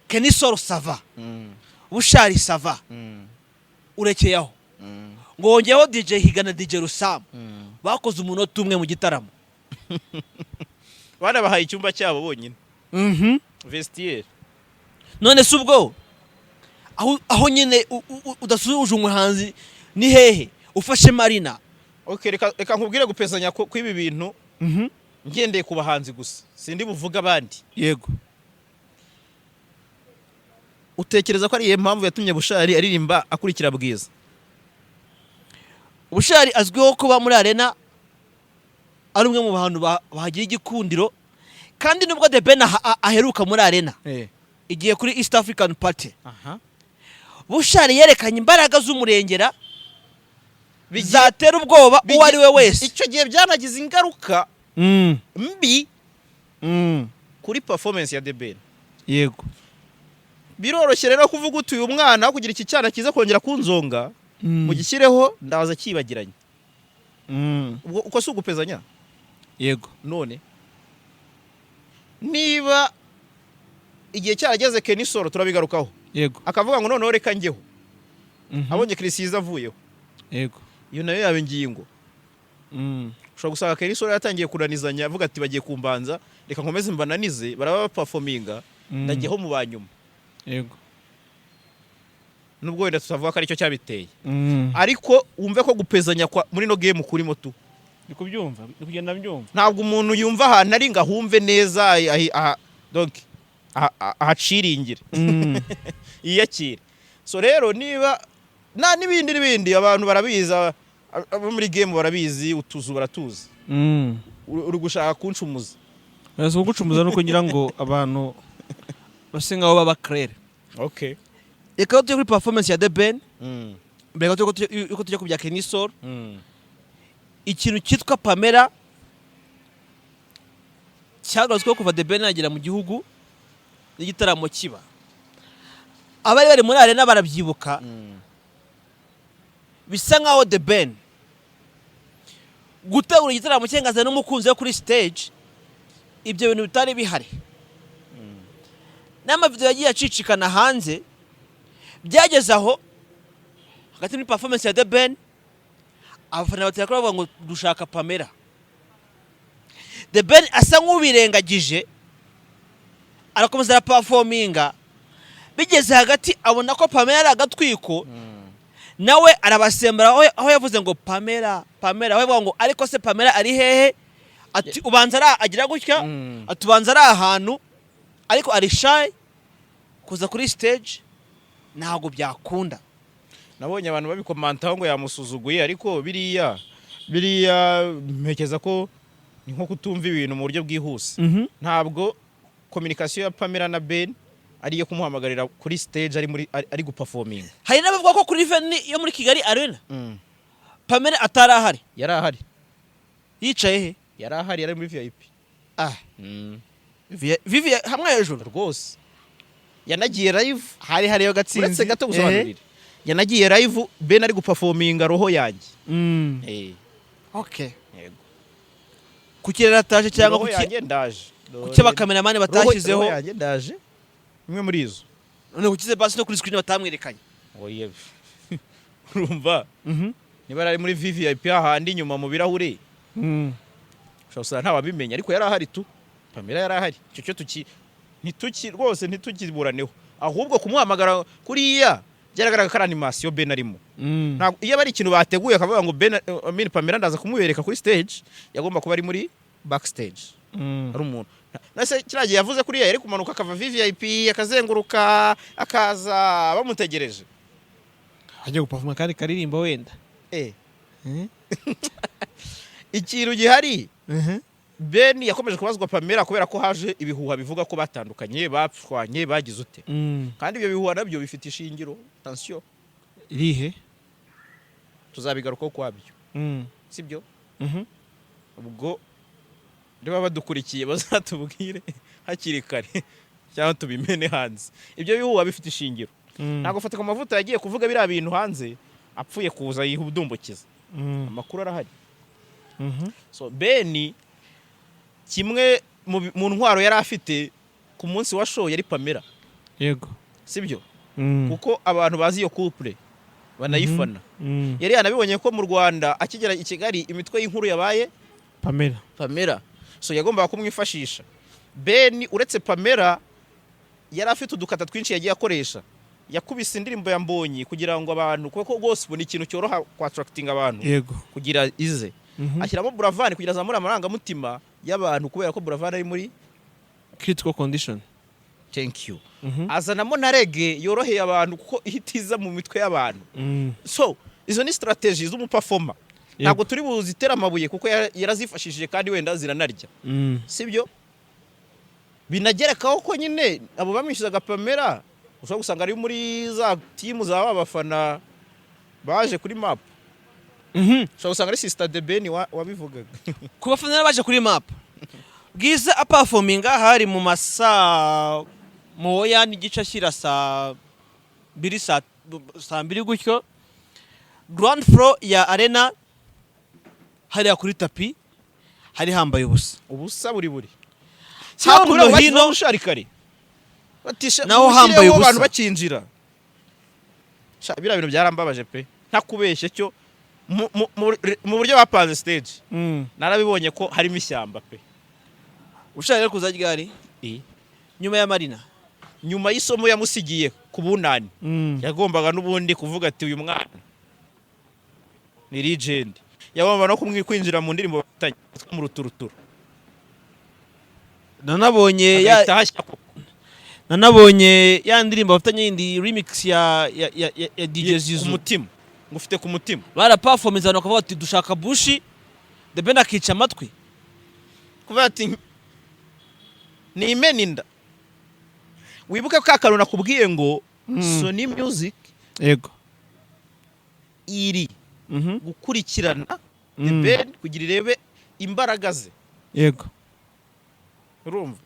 Kennysol sava bushari sava urekeyeho ngo wongeyeho DJ Higana DJ Rusam bakoze umunota umwe mu gitaramo bana bahaye icyumba cyabo bonyine vestiaire none se ubwo aho nyine udasuje umuhanzi ni hehe ufashe Marina okay reka nkubwire gupezanya ko ibi bintu ngendeye ku bahanzi gusa sindi buvuga abandi yego utekereza ko ari iyo mpamvu yatumye Bushari aririmba akurikira Bwiza Bushari azwiho kuba muri arena ari umwe mu bantu bahagira igikundiro kandi nubwo The Ben aheruka muri arena igiye kuri East African Party Bushari yerekanye imbaraga z'umurengera bizatera ubwoba uwo ari we wese icyo gihe byanagize ingaruka mbi kuri performance ya The Ben yego biroroshye rero kuvuga utuye umwana kugira iki cyana kiza kongera kunzonga mu gishyireho ndabaza kibagiranye uko si ugupezanya yego none niba igihe cyarageze Kennysol turabigarukaho yego akavuga ngo noneho reka njyeho abonye Christiza avuyeho yego iyo nayo yaba ingingo ushobora gusanga Kennysol yatangiye kunanizanya avuga ati bagiye kumbanza reka nkomeze mbananize baraba performinga ndagiyeho mu banyuma yego nubwo wenda tutavuga ko aricyo cyabiteye ariko wumve ko gupezanya muri no game kuri moto ndikubyumva ndikugenda mbyumva ntabwo umuntu yumva ahantu ari ngahumve neza donc ahaciringire iyakire so rero niba n'ibindi abantu barabiza abo muri game barabizi utuzu baratuzi uri gushaka kunshumuza baraza kugucumuza nuko ngira ngo abantu basengaho baba clair okay reka tujye kuri performance ya The Ben mbere yuko tujya ku bya Kennysol ikintu cyitwa Pamella cyagarutsweho kuva The Ben yagera mu gihugu n'igitaramo kiba abari bari muri arena barabyibuka bisa nkaho The Ben gutegura igitaramo cyengaza n'umukunzi we kuri stage ibyo bintu bitari bihari n'amavideo yagiye acicikana hanze byageze aho hagati muri performance ya The Ben abafana batera ko bavuga ngo dushaka Pamella The Ben asa nk'ubirengagije arakomeza performinga bigeze hagati abona ko Pamella ari agatwiko nawe arabasembera aho yavuze ngo Pamella aho ngo ariko se Pamella ari hehe ati ubanza ara agira gutya atubanza ari ahantu ariko ari shy kuza kuri stage ntago byakunda nabonye abantu babikomantaho ngo yamusuzuguye ariko biriya mpekeza ko ni nko kutumva ibintu mu buryo bwihuse ntabwo communication ya Pamella na Ben ariyo kumuhamagarira kuri stage ari guperforming hari n'abavuga ko kuri event yo muri Kigali Arena Pamella atarahari yarahari yicaye he yarahari yari muri VIP vivi hamwe hejuru rwose yanagiye live hari hariyo gatsinzi uretse gato gusobanurira yanagiye live Ben ari guperforminga roho yanjye okay yego kukirera taje cyangwa kuki ndaje kuki abakameramani batashizeho roho yanjye ndaje imwe muri izo none kukize basi no kuri screen batamwerekanye oye urumva niba ari muri VIP ahandi inyuma mu birahure ushobora ntababimenya ariko yarahari tu Pamella yarahari icyo cyo rwose ntitukiburaneho ahubwo kumuhamagara kuriya byaragaragara ko animation Ben arimo ntabwo iyo bari ikintu bateguye akavuga ngo Pamella ndaza kumubereka kuri stage yagomba kuba ari muri backstage ari umuntu nase kiragiye yavuze kuriya yari kumanuka akava VIP akazenguruka akaza bamutegereje ajye guperforma kandi karirimba wenda ikintu gihari Ben yakomeje kubazwa Pamella kubera ko haje ibihuha bivuga ko batandukanye bapfwanye bagize ute kandi ibyo bihuha nabyo bifite ishingiro tension irihe tuzabigaruka kwabyo sibyo ubwo niba badukurikiye bazatubwire hakiri kare cyangwa tubimene hanze ibyo bihuha bifite ishingiro ntago fatika amavuta yagiye kuvuga bira bintu hanze apfuye kuza yiha ubudumbukiza amakuru arahari so Ben kimwe mu ntwaro yari afite ku munsi wa show yari Pamella yego sibyo kuko abantu bazi iyo couple banayifana yari yanabibonye ko mu Rwanda akigera i Kigali imitwe y'inkuru yabaye Pamella so yagombaga kumwifashisha Ben uretse Pamella yari afite udukata twinshi yagiye akoresha yakubise indirimbo ya Mbonyi kugira ngo abantu kuko gospel ni ikintu cyoroha kwa attracting abantu yego kugira ize ashyiramo Buravani kugira zamura amaranga mutima y'abantu kubera ko Buravani ari muri critical condition thank you azanamo na reggae yoroheye abantu kuko ihitiza mu mitwe y'abantu so izo ni strategies z'umuperformer ntabwo turi buzitera amabuye kuko yarazifashishije kandi wenda ziranarya sibyo binagerekaho ko nyine abo bamwishyuzaga Pamella ushobora gusanga ari muri za team z'aba bafana baje kuri map ushobora gusanga ari sister de Ben wabivugaga ku bafana baje kuri map bwiza performinga hari mu masa moya n'igice ashyira saa 2 gutyo grand floor ya arena hariya kuri tapi hari hambaye ubusa buri hakuno hino usharikare batisha naho hambaye ubusa abantu bakinjira biriya bintu byarambabaje pe ntakubeshye cyo mu buryo bapanze stage narabibonye ko harimo ishyamba pe ushaka kuza ryari nyuma ya Marina nyuma y'isomo yamusigiye ku bunani yagombaga n'ubundi kuvuga ati uyu mwana ni legend yagomba no kumwikwinjira mu ndirimbo batanye mu ruturuturu nanabonye ya ndirimbo bafatanye indi remix ya DJ Zizu umutima ngufite ku mutima bara performance abantu bakavuga ati dushaka bushi the band akica amatwi kuvuga ati ni imeninda wibuke ko akantu nakubwiye ngo Sony Music yego iri gukurikirana the band kugira irebe imbaraga ze yego urumva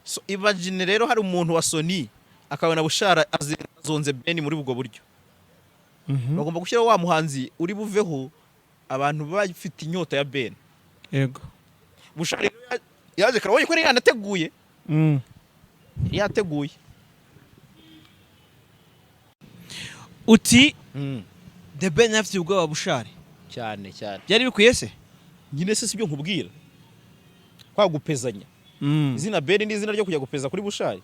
so imagine rero hari umuntu wa Sony akabona bushara azonze band muri ubwo buryo bagomba gushyiraho wa muhanzi uri buveho abantu bafite inyota ya band yego bushara yaje karabonye ko yanateguye yateguye uti the band afite ubwoba bushare cyane byari bikwiye se nyine se sibyo nkubwira kwagupezanya izina band ni izina ryo kujya gupeza kuri bushare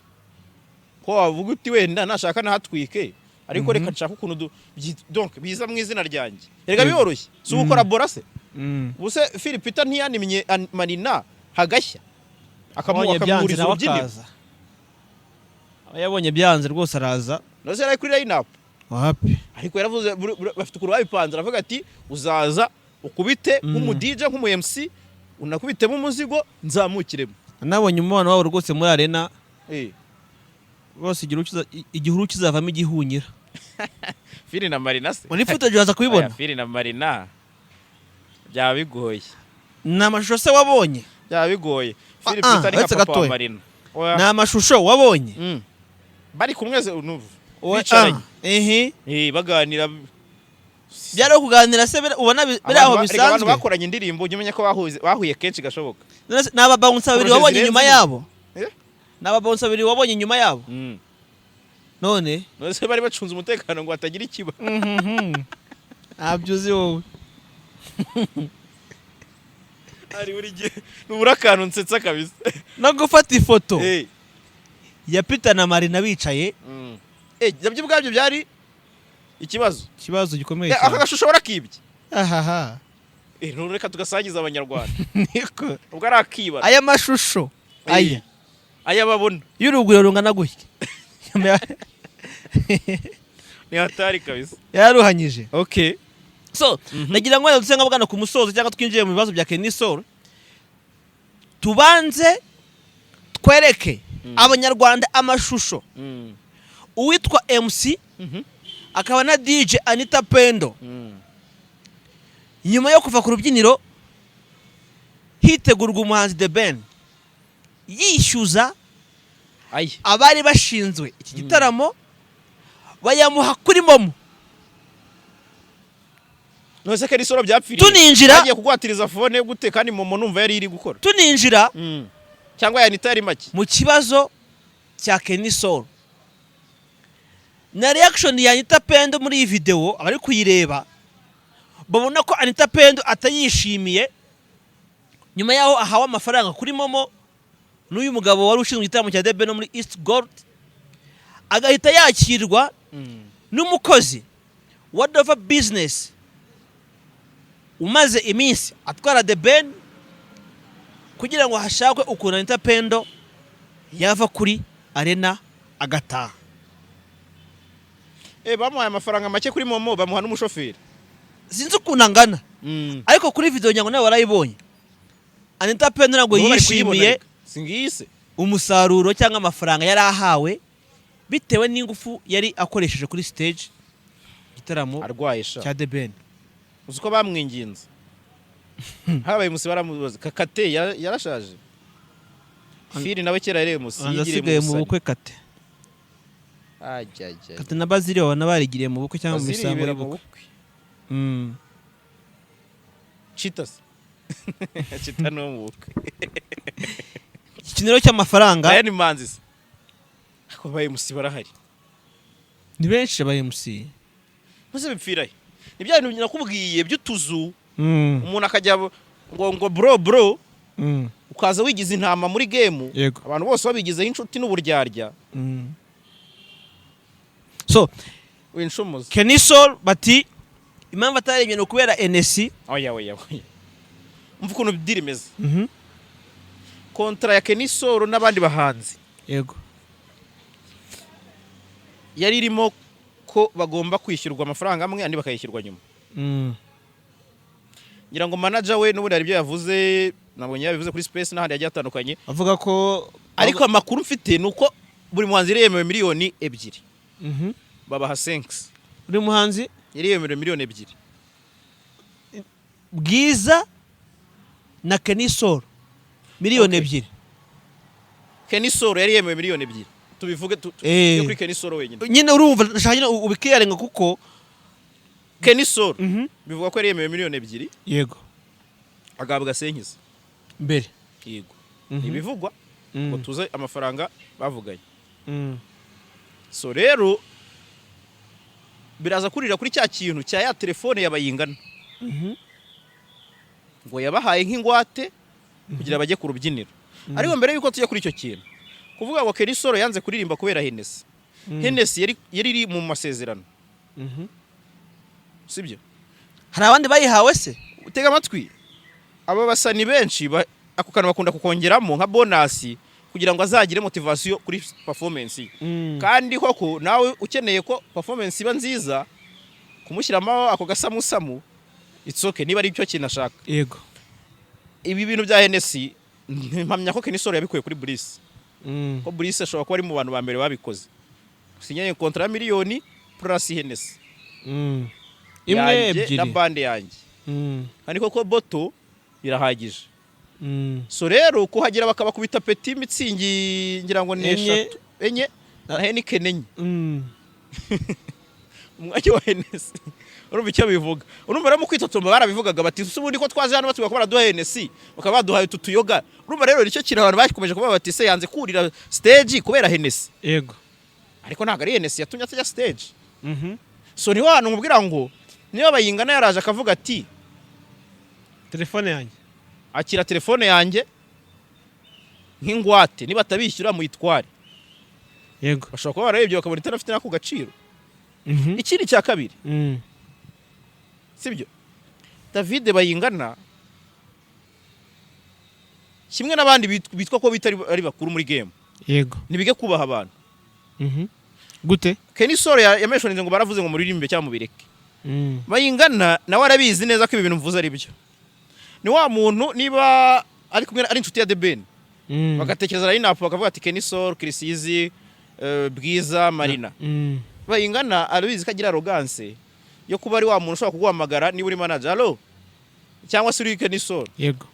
ko wavuga uti wenda nashaka nahatwike ariko reka nshaka ukuntu donc biza mu izina ryanjye rega biyoroshye si ukora borase buse Philipita ntiyanimye Marina hagashya akamuhuriza ubyiniro yabonye byanze rwose araza nose ari kuri line up wapi ariko yaravuze bafite kuri babipanze aravuga ati uzaza ukubite nk'umu DJ nk'umu MC unakubitemo umuzigo nzamukiremo nabonye umubano wabo rwose muri arena rwose igihuru kizavamo igihunyira Fili na Marina se muri foto jaza kubibona Fili na Marina byaba bigoye n'amashusho se wabonye byaba bigoye Philipita ari papa wa Marina n'amashusho wabonye bari kumweze unuvu bicaranye baganira byaro kuganira se ubona biri aho bisanzwe abantu bakoranye indirimbo umenye ko bahuye kenshi gashoboka n'aba bounce babiri wabonye inyuma yabo n'aba bounce babiri wabonye inyuma yabo none se bari bacunze umutekano ngo hatagira ikiba abyuzi wowe ari buri gihe n'uburakantu nsetsa kabisa no gufata ifoto ya Peter na Marina bicaye nabyo ubwabyo byari ikibazo gikomeye cyane aka gashusho barakibye ahaha reka tugasangiza abanyarwanda niko ubwo ari akiba aya mashusho aya babona y'urugwiro rungana gutya ni hatari kabisa yaruhanyije okay so nagira ngo dusenga bwana ku musozo cyangwa twinjiye mu bibazo bya Kennysol tubanze twereke abanyarwanda amashusho uwitwa MC akaba na DJ ANITA PENDO nyuma yo kuva ku rubyiniro hitegurwa umuhanzi The Ben yishyuza abari bashinzwe iki gitaramo bayamuha kuri momo nose Kennysol byapfiriye tuninjira bagiye kugwatiriza phone gute kandi momo numva yari iri gukora tuninjira cyangwa ANITA ari make mu kibazo cya Kennysol na reaction ya ANITA PENDO muri iyi video abari kuyireba babona ko ANITA PENDO atayishimiye nyuma yaho ahawe amafaranga kuri momo n'uyu mugabo wari ushinzwe igitaramo cya The Ben muri East Gold agahita yakirwa n'umukozi wa Dova Business umaze iminsi atwara The Ben kugira ngo hashakwe ukuntu ANITA PENDO yava kuri arena agataha bamuhaye amafaranga make kuri momo bamuha n'umushoferi sinzi ukuntu angana ariko kuri video nyango nawe warayibonye ANITA PENDO ntabwo yishimiye singise umusaruro cyangwa amafaranga yari ahawe bitewe n'ingufu yari akoresheje kuri stage gitaramo arwaye cya The Ben uzuko bamwinginze habaye musi baramubaza kakate yarashaje Fili nawe kera yari musi yigiriye mu bukwe kate kate na Bazilio wana barigiriye mu bukwe cyangwa mu misango y'ubukwe Cheetahs Cheetah no mubukwe ikiniro cy'amafaranga aya ni manzi ako baye musibara hari ni benshi aba MC muze bipfiraye ni bya bintu nakubwiye by'utuzu umuntu akajya ngo bro ukaza wigize intama muri game abantu bose babigizeho inshuti n'uburyarya so winshumuza Kennysol bati impamvu atarebye no kubera NC oya umva ukuntu bidirimeze kontra ya Kennysol n'abandi bahanzi yego yari irimo ko bagomba kwishyurwa amafaranga amwe andi bakayishyurwa nyuma ngira ngo manager we n'ubundi ari byo yavuze nabonye yabivuze kuri space n'ahandi yagiye atandukanye avuga ko ariko amakuru mfite nuko buri muhanzi yemewe miliyoni 2 babaha 5 buri muhanzi yari yemewe miliyoni 2 Bwiza na Kennysol miliyoni 2 Kennysol yari yemewe miliyoni 2 tubivuge kuri Kennysol wenyine nyine urumva ndashaka ubikiyarenga kuko Kennysol bivuga ko yari yemewe miliyoni 2 yego agabwa senkisa mbere yego ibivugwa ngo tuze amafaranga bavuganye so rero biraza kurira kuri cya kintu cya ya telefone ya Bayingana ngo yabahaye nk'ingwate kugira bajye ku rubyiniro ariko mbere yuko tujya kuri icyo kintu kuvuga ngo Kennysol yanze kuririmba kubera Hennessy yari iri mu masezerano sibyo hari abandi bayihawe se utega amatwi aba basani benshi ako kantu bakunda kukongeramo nka bonus kugira ngo azagire motivation kuri performance kandi koko nawe ukeneye ko performance iba nziza kumushyiramo ako gasamusamu it's okay niba ari cyo kinashaka yego ibi bintu bya Hennessy mpamya ko Kennysol yabikuye kuri Brice ko Brice ashobora kuba ari mu bantu ba mbere babikoze sinyanye contrat miliyoni plus Hennessy imwe ebyiri na bande yanjye ariko ko boto irahagije so rero kuhagira bakabakubita peti mitsingi ngira ngo neshatu enye na Henneken enye umwanya wa Hennessy urumva icyo bivuga urumva rero mu kwitotomba barabivugaga bati ubundi ko twaje hano batuga ko baraduha Hennessy bakaba baduhaye tutuyoga urumva rero nicyo kintu abantu bakomeje kuvuga bati se yanze kurira stage kubera Hennessy yego ariko ntago ari Hennessy yatumye atajya stage so ni wantu mubwira ngo niyo Bayingana yaraje akavuga ati telefone yanjye akira telefone yanjye nk'ingwate niba atabishyura muyitware yego bashobora kuba bararebye bakabona itarafite nako gaciro ikindi cya kabiri sibyo David Bayingana kimwe n'abandi bitwa ko bitari ari bakuru muri game yego nibige kubaha abantu gute Kennysol yameshoninze ngo baravuze ngo muririmbe cyangwa mubireke Bayingana nawe arabizi neza ko ibi bintu mvuze ari byo ni wa muntu niba ari kumwe ari inshuti ya The Ben bagatekereza line up bakavuga ati Kennysol Kirisizi Bwiza Marina Bayingana arabizi ko agira arrogance yo kuba ari wa muntu ushobora kuguhamagara niba uri manager allo cyangwa se uri Kennysol yego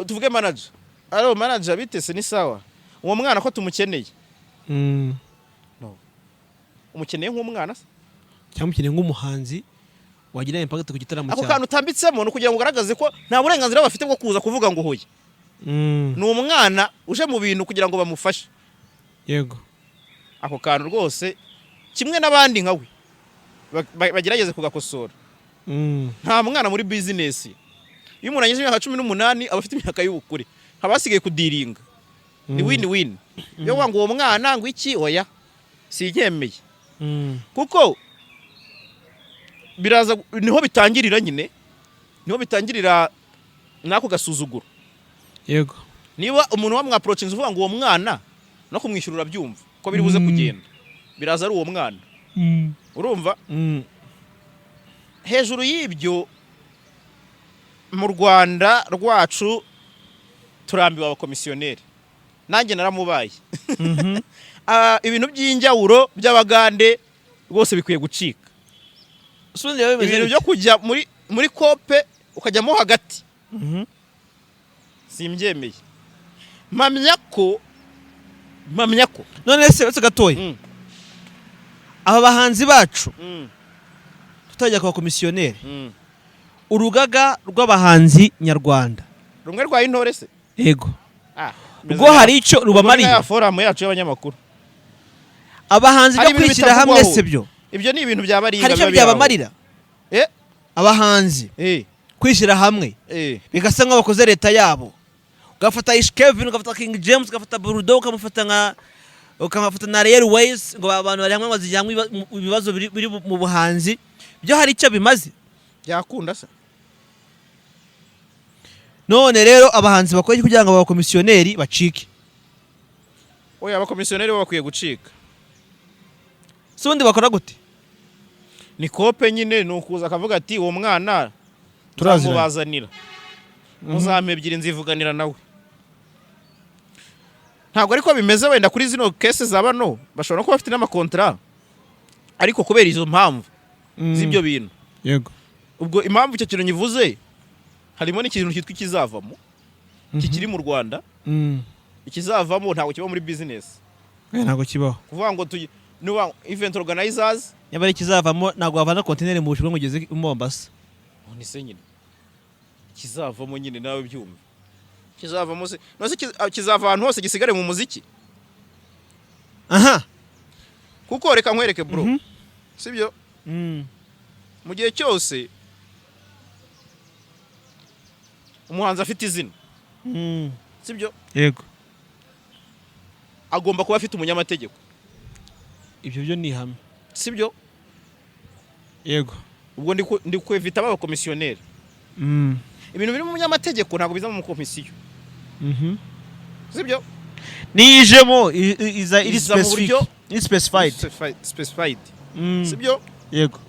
tuvuge manager allo manager bitese ni sawa uwo mwana ko tumukeneye no umukeneye nk'umwana cyangwa umukeneye nk'umuhanzi wagira impact ku gitaramo cyane ako kantu utambitsemo no kugira ngo ugaragaze ko nta burenganzira bafite bwo kuza kuvuga ngo hoye ni umwana uje mu bintu kugira ngo bamufashe yego ako kantu rwose kimwe n'abandi nkawe bagerageze kugakosora nta mwana muri business iyo umuntu ageze imyaka 18 aba afite imyaka y'ubukure habasigaye kudiringa ni win yo wangu uwo mwana ngo iki oya sinkemeye kuko biraza niho bitangirira nyine niho bitangirira nako gasuzuguro yego niba umuntu wa approaching uvuga ngo uwo mwana no kumwishyurura byumva ko biri buze kugenda biraza ari uwo mwana urumva hejuru y'ibyo mu Rwanda rwacu turambiwe abakomisiyoneri nanjye naramubaye ibintu by'injyawuro by'abagande rwose bikwiye gucika ibintu byo kujya muri kope ukajyamo hagati simbyemeye mpamya ko none se batse gatoye aba bahanzi bacu tutajya kwa komisiyoneri urugaga rw'abahanzi nyarwanda rumwe rwa intore se yego meze rwo hari icyo rubamariye ya forum yacu y'abanyamakuru abahanzi Hari byo ibintu kwishyira hamwe bitavugwaho. se byo ibyo ni ibintu byabaringa hari icyo byabamarira eh abahanzi kwishyira hamwe bigasa nk'aho bakoze leta yabo ugafata Kevin ugafata King James ugafata Bulldog ukamufata na Airways ngo abantu bari hamwe bazijyanywe ibibazo biri mu buhanzi byo hari icyo bimaze yakunda se none rero abahanzi bakoye kugira ngo abakomisiyoneri bacike oya abakomisiyoneri bo bakwiye gucika sundi bakora gute ni kope nyine nukuza akavuga ati uwo mwana turamubazanira muzame ebyiri nzivuganira nawe ntabwo ariko bimeze wenda kuri zino kese zabano bashobora kuba bafite n'amakontra ariko kubera izo mpamvu z'ibyo bintu yego ubwo impamvu icyo kintu nyivuze harimo n'ikintu cyitwa ikizavamo kikiri mu Rwanda ikizavamo ntabwo kiba muri business ntabwo kibaho kuvuga ngo nuba event organizers nyabari kizavamo ntabwo bavana container mu Bushinwa ngeze i Mombasa ni se nyine kizavamo nyine nawe byumva kizavamo se nose kizava ahantu hose gisigare mu muziki aha kuko reka nkwereke bro sibyo mu gihe cyose umuhanzi afite izina sibyo yego agomba kuba afite umunyamategeko ibyo byo ni hamwe sibyo yego ubwo ndi kwevita abakomisiyoneri ibintu biri mu munyamategeko ntabwo biza mu komisiyo sibyo nijemo iza iri specified sibyo yego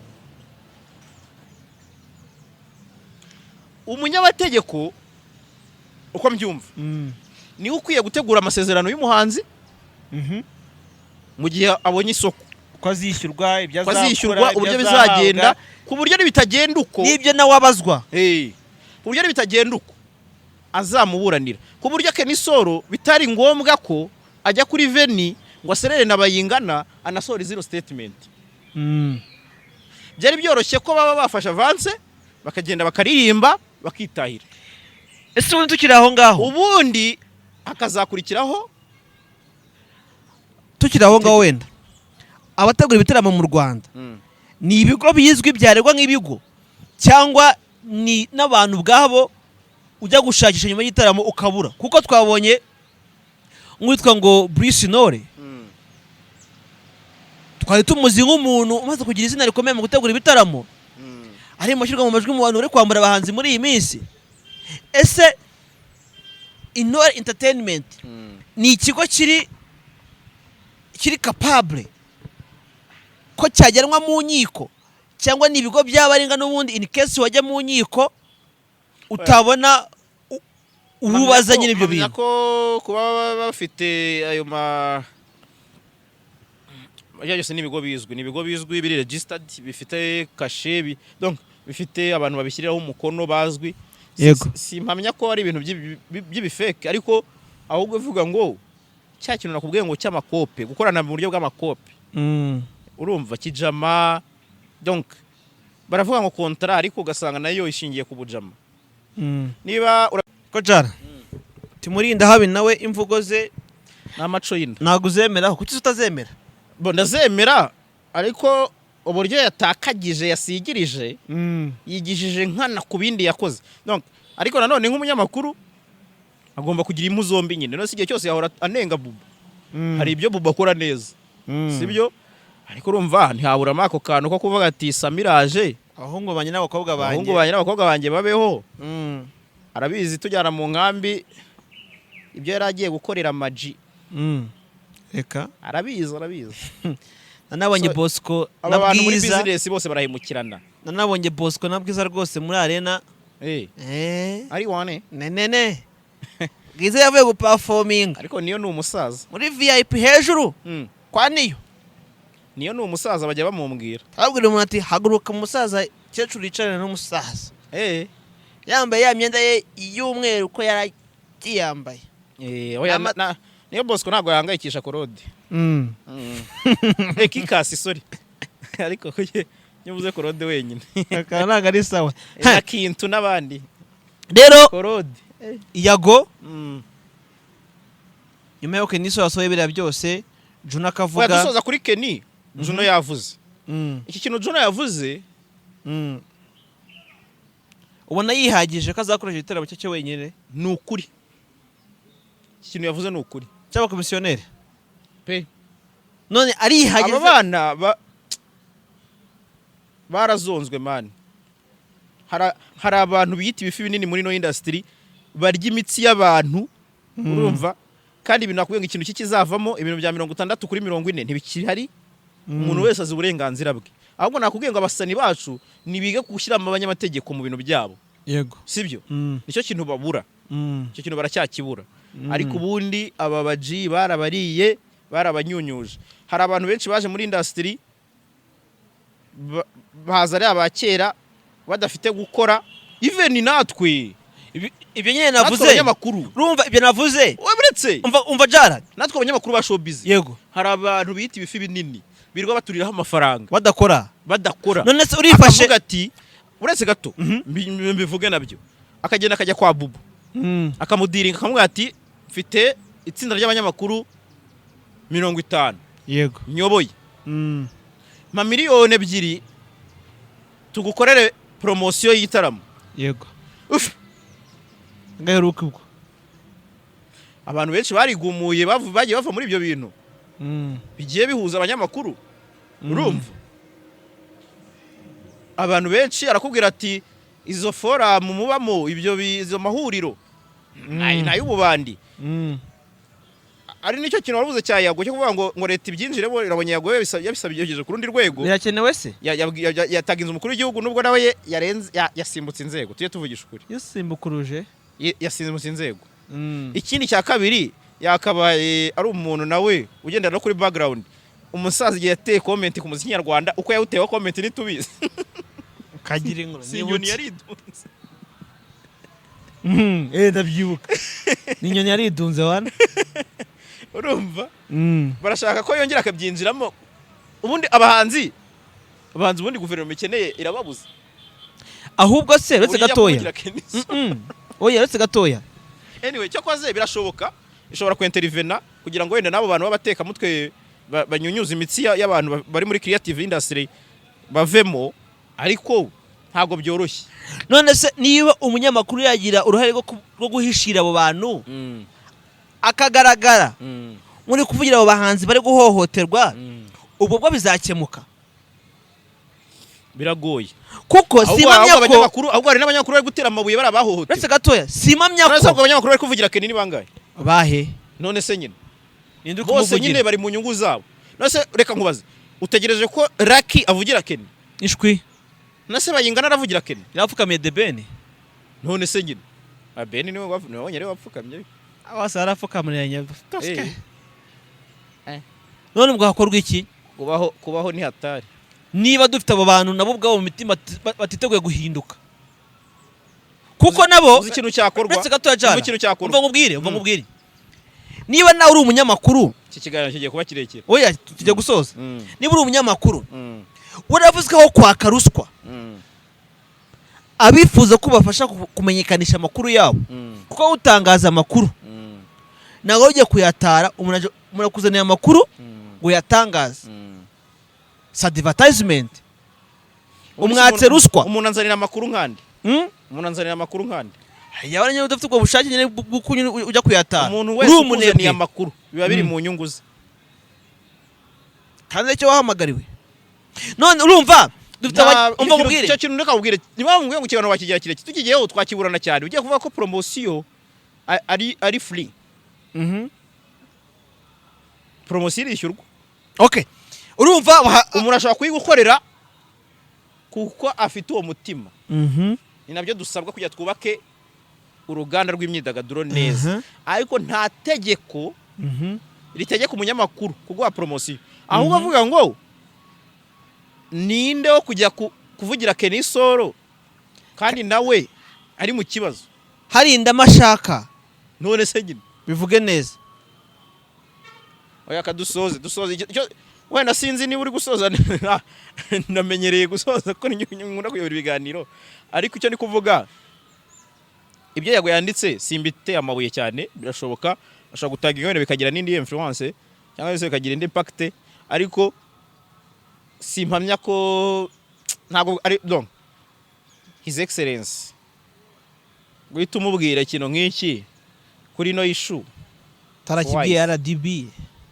umunyamategeko uko mbyumva ni ukwiye gutegura amasezerano y'umuhanzi mu gihe abonye isoko ko azishyurwa ibyo uburyo bizagenda ku buryo bitagenda uko nibyo nawe abazwa ku buryo bitagenda uko azamuburanira ku buryo Kennysol bitari ngombwa ko ajya kuri veni ngo aserere na Bayingana anasohora zero statement byari byoroshye ko baba bafasha avance bakagenda bakaririmba bakitahira ese ubundi tukiri aho ngaho ubundi akazakurikiraho tukiri aho ngaho wenda abategura ibitaramo mu Rwanda ni ibigo bizwi byaregwa nk'ibigo cyangwa ni n'abantu bwabo ujya gushakisha nyuma y'igitaramo ukabura kuko twabonye nk'uwitwa ngo Brisinore twari tumuzi nk'umuntu umaze kugira izina rikomeye mu gutegura ibitaramo ari mushyirwa mu majwi mu bantu uri kwambura abahanzi muri iyi minsi ese Intore Entertainment ni ikigo kiri capable ko cyajyanwa mu nkiko cyangwa ni ibigo by'abaringa n'ubundi in case wajya mu nkiko utabona ububaza nyine ibyo bintu ko kuba bafite ayo byose ni ibigo bizwi biri registered bifite cachet donc bifite abantu babishyiriraho umukono bazwi yego simpamya ko ari ibintu by'ibifake ariko ahubwo uvuga ngo cya kintu nakubwiye ngo cy'amakope gukorana mu buryo bw'amakope urumva kijama donc baravuga ngo contrat ariko ugasanga nayo ishingiye ku bujama niba ko jara timurinda habi nawe imvugo ze n'amaco y'inda ntago uzemera kuki utazemera bo ndazemera ariko uburyo yatakagije yasigirije yigishije nkana ku bindi yakoze donc ariko nanone nk'umunyamakuru agomba kugira impu zombi nyine no sigiye cyose yahora anenga buba hari ibyo buba akora neza sibyo ariko urumva ntihabura amako kantu ko kuvuga ati Samiraje abahungu banye n'abakobwa banjye babeho arabizi tujyana mu nkambi ibyo yari agiye gukorera Maji reka arabizi nanabonye Bosco abantu muri business bose barahimukirana nanabonye Bosco na Bwiza rwose muri arena ari wane ne Bwiza yavuye guperforming ariko niyo ni umusaza muri VIP hejuru kwa niyo ni umusaza bajya bamumbwira abwira umuntu ati haguruka umusaza cyecuru yicarana n'umusaza yambaye ya myenda ye y'umweru ko yarayambaye niyo Bosco ntabwo yahangayikisha Korode kikasi sorry ariko nyavuze Korode wenyine akana ari sawa na Kintu n'abandi rero Korode Yago nyuma yo Kennysol yasohoye biriya byose Juno akavuga dusoza kuri Kenny Juno yavuze iki kintu Juno yavuze ubona yihagije ko azakoresha igiteramo cye wenyine ni ukuri iki kintu yavuze ni ukuri cy'abakomisiyoneri pe none arihagije aba bana barazonzwe mani hari abantu biyita ibifi binini muri no industry barya imitsi y'abantu urumva kandi ibintu nakubwiye ngo ikintu kikizavamo ibintu bya 60 kuri 40 ntibikiri hari umuntu wese azi uburenganzira bwe ahubwo nakubwiye ngo abasani bacu nibiga gushyira mu banyamategeko mu bintu byabo yego sibyo nicyo kintu babura icyo kintu baracyakibura ariko ubundi aba baji barabariye barabanyunyuje hari abantu benshi baje muri industry baza ari abakera badafite gukora even natwe ibyo nyene navuze urumva ibyo navuze weburetse umva jara natwe abanyamakuru ba showbiz yego hari abantu bita ibifi binini birwa baturiraho amafaranga badakora none se urifashe akavuga ati uretse gato mbivuge nabyo akagenda akajya kwa Bubu akamudiringa akamubwira ati mfite itsinda ry'abanyamakuru 50 yego nyoboye ma miliyoni 2 tugukorere promotion y'igitaramo yego ngaheruka ubwo abantu benshi barigumuye bagiye bava muri ibyo bintu bigiye bihuza abanyamakuru urumva abantu benshi arakubwira ati izo forum mubamo izo mahuriro nayo ububandi ari nicyo kintu warubuze cya Yago cyo kuvuga ngo leta ibyinjire bo irabonye Yago yabisabye ku rundi rwego birakenewe se yataginze umukuru w'igihugu nubwo nawe yasimbutse inzego tujye tuvugisha ukuri yasimbukuruje yasimbutse inzego ikindi cya kabiri yakabaye ari umuntu nawe ugendera no kuri background umusaza igihe yateye comment ku muziki nyarwanda uko yawuteyeho comment nitubizi kagira inkuru inyoni yaridunze ndabyibuka ni inyoni yaridunze wana urumva barashaka ko yongera akabyinjiramo ubundi abahanzi ubundi guverinoma ikeneye irababuza ahubwo se uretse gatoya oya uretse gatoya anyway cyo kwaze birashoboka ishobora kwintervena kugira ngo wenda nabo bantu babateka mutwe banyunyuza imitsi y'abantu bari muri creative industry bavemo ariko ntago byoroshye none se niba umunyamakuru yagira uruhare rwo guhishira abo bantu akagaragara muri kuvugira abo bahanzi bari guhohoterwa ubwo bwo bizakemuka biragoye kuko simamya ko ahubwo hari n'abanyamakuru bari gutera amabuye barabahohotera uretse gatoya simamya ko abanyamakuru bari kuvugira Kenny bangahe bahe none se nyine bose nyine bari mu nyungu zabo none se reka nkubaze utegereje ko Lucky avugira Kenny ishwi nase Bayingana aravugira Kenny yapfukamiye de Ben none se nyine Ben niwe wabonye wapfukamye abasa arapfukamye toske none ubwo hakorwa iki kubaho ni hatari niba dufite abo bantu nabo ubwabo mu mitima batiteguye guhinduka kuko nabo ikintu cyakorwa uretse gatoya cyane umva nkubwire niba nawe uri umunyamakuru iki kiganiro kigiye kuba kirekire oya tujye gusoza niba uri umunyamakuru uravuze ko kwaka ruswa abifuza ko bafasha kumenyekanisha amakuru yabo kuko utangaza amakuru nawe ujye kuyatara umuntu kuzanira amakuru ngo yatangaze advertisement umwatse ruswa umuntu anzanira amakuru nkandi yaba nyine udafite ubwo bushake nyine ujya kuyatara umuntu wese ukuzaniye amakuru biba biri mu nyungu ze kandi icyo wahamagariwe none urumva dufite umva mubwire icyo kintu ndeka kubwire niba mubwiye ngo ikiganiro wakigira kireke tukigiyeho twakiburana cyane ugiye kuvuga ko promotion ari free promotion irishyurwa okay urumva umuntu ashobora kuyigukorera kuko afite uwo mutima ni nabyo dusabwa kujya twubake uruganda rw'imyidagaduro neza ariko nta tegeko ritegeka umunyamakuru kuguha promotion ahubwo avuga ngo ninde wo kujya kuvugira Kennysol kandi nawe ari mu kibazo harinda amashaka none se nyine bivuge neza oya kadusoze wenda sinzi niba uri gusoza namenyereye gusoza ko nkunda kuyobora ibiganiro ariko icyo ni kuvuga ibyo yago yanditse simbite amabuye cyane birashoboka ashobora gutanga ingene bikagira n'indi influence cyangwa se bikagira indi impact ariko simpamya ko ntabwo ari donc his excellence guhita umubwira ikintu nk'iki kuri no issue tarakibwiye RDB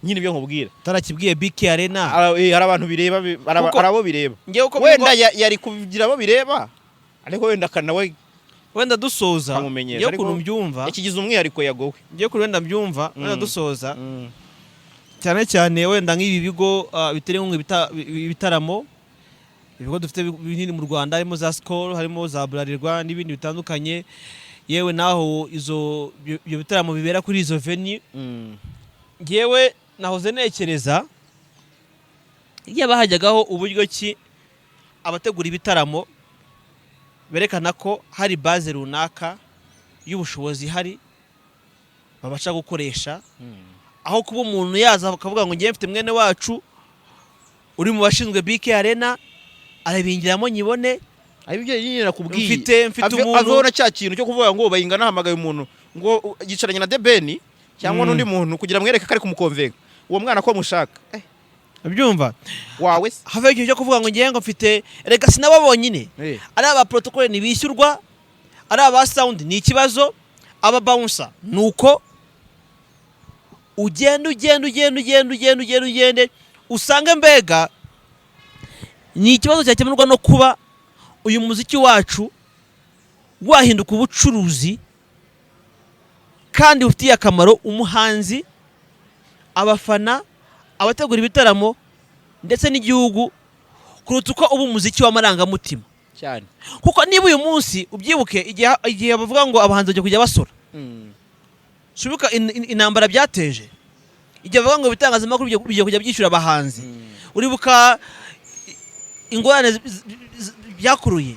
nyine ibyo nkubwira tarakibwiye BK Arena hari abantu bireba arabo bireba wenda yari kugira abo bireba ariko wenda kanawe wenda dusoza yo kuntu mbyumva yakigize umwihariko yagowe ngiye kuri wenda mbyumva wenda dusoza cyane cyane wenda nk'ibi bigo bitari ibitaramo ibigo dufite binini mu Rwanda harimo za Skol harimo za Burarirwa n'ibindi bitandukanye yewe naho ibyo bitaramo bibera kuri izo venue ngewe nahoze nekereza igihe bahajyagaho uburyo ki abategura ibitaramo berekana ko hari base runaka y'ubushobozi hari babasha gukoresha aho kuba umuntu yaza akavuga ngo ngiye mfite mwene wacu uri mu bashinzwe BK Arena arabingiramo nyibone ibyo nyine nakubwiye mfite umuntu azona cya kintu cyo kuvuga ngo Bayingana hamagaye umuntu ngo gicaranye na Debeni cyangwa n'undi muntu kugira mwereke kari kumukonvenga uwo mwana ko mushaka abyumva wawe have igihe cyo kuvuga ngo ngiye ngo mfite reka sinababonyine ari aba protocol ni bishyurwa ari aba sound ni ikibazo aba bouncer nuko ugende usange mbega ni ikibazo cyakemurwa no kuba uyu muziki wacu wahinduka ubucuruzi kandi ufitiye akamaro umuhanzi abafana abategura ibitaramo ndetse n'igihugu kuruta uko ubu umuziki w'amarangamutima cyane kuko niba uyu munsi ubyibuke igihe bavuga ngo abahanzi bajya kujya basora shubuka intambara byateje igihe bavuga ngo bitangazamakuru bigiye kujya byishyura abahanzi uribuka ingorane byakuruye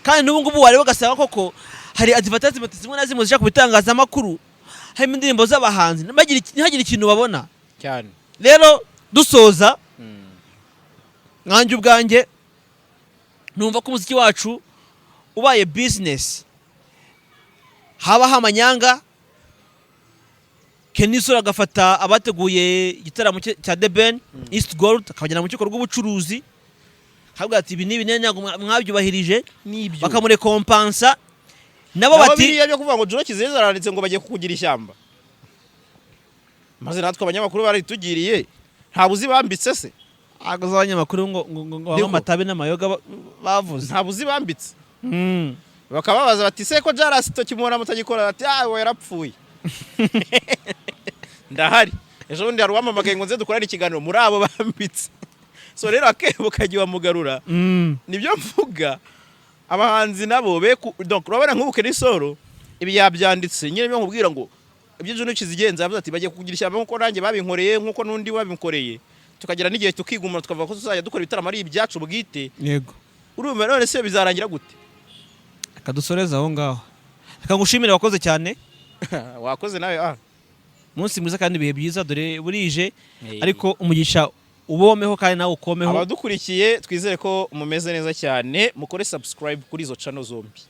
kandi n'ubu ngubu wareba ugasanga koko hari advertisement zimwe na zimwe zishaka kubitangazamakuru harimo indirimbo z'abahanzi ntihagire ikintu babona cyane rero dusoza nkanjye ubwanjye numva ko umuziki wacu ubaye business habaho amanyanga Kennysol agafata abateguye igitaramo cya The Ben East Gold akabajyana mu rukiko rw'ubucuruzi habwa ati ibi nibi ntabwo mwabyubahirije bakamurekompansa nabo bati biriya byo kuvuga ngo Joro Kizeza aranditse ngo bagiye kukugira ishyamba maze natwe abanyamakuru baritugiriye nta buzi bambitse se agaza abanyamakuru ngo amatabe n'amayoga bavuze nta buzi bambitse bakababaza bati se ko JALAS tokimubona mutagikora ati we yarapfuye ndahari ejo bundi hari uwamamagaye ngo nze dukorane ikiganiro muri abo bambitse so rero akebo kagiye bamugarura nibyo mvuga abahanzi nabo donc urabona nk'ubu Kennysol ibi yabyanditse nyine byo nkubwira ngo ibyo Joro Kizigenza yavuze ati bagiye kugira ishyamba nkuko nanjye babinkoreye nkuko nundi wabinkoreye tukagira n'igihe tukigumana tukavuga ko tuzajya dukora ibitaramo ari ibyacu bwite yego urumva none se bizarangira gute akadusoreza aho ngaho reka ngushimire wakoze cyane wakoze nawe munsi mwiza kandi ibihe byiza dore burije ariko umugisha ubomeho kandi nawe ukomeho abadukurikiye twizere ko mumeze neza cyane mukore subscribe kuri izo channel zombi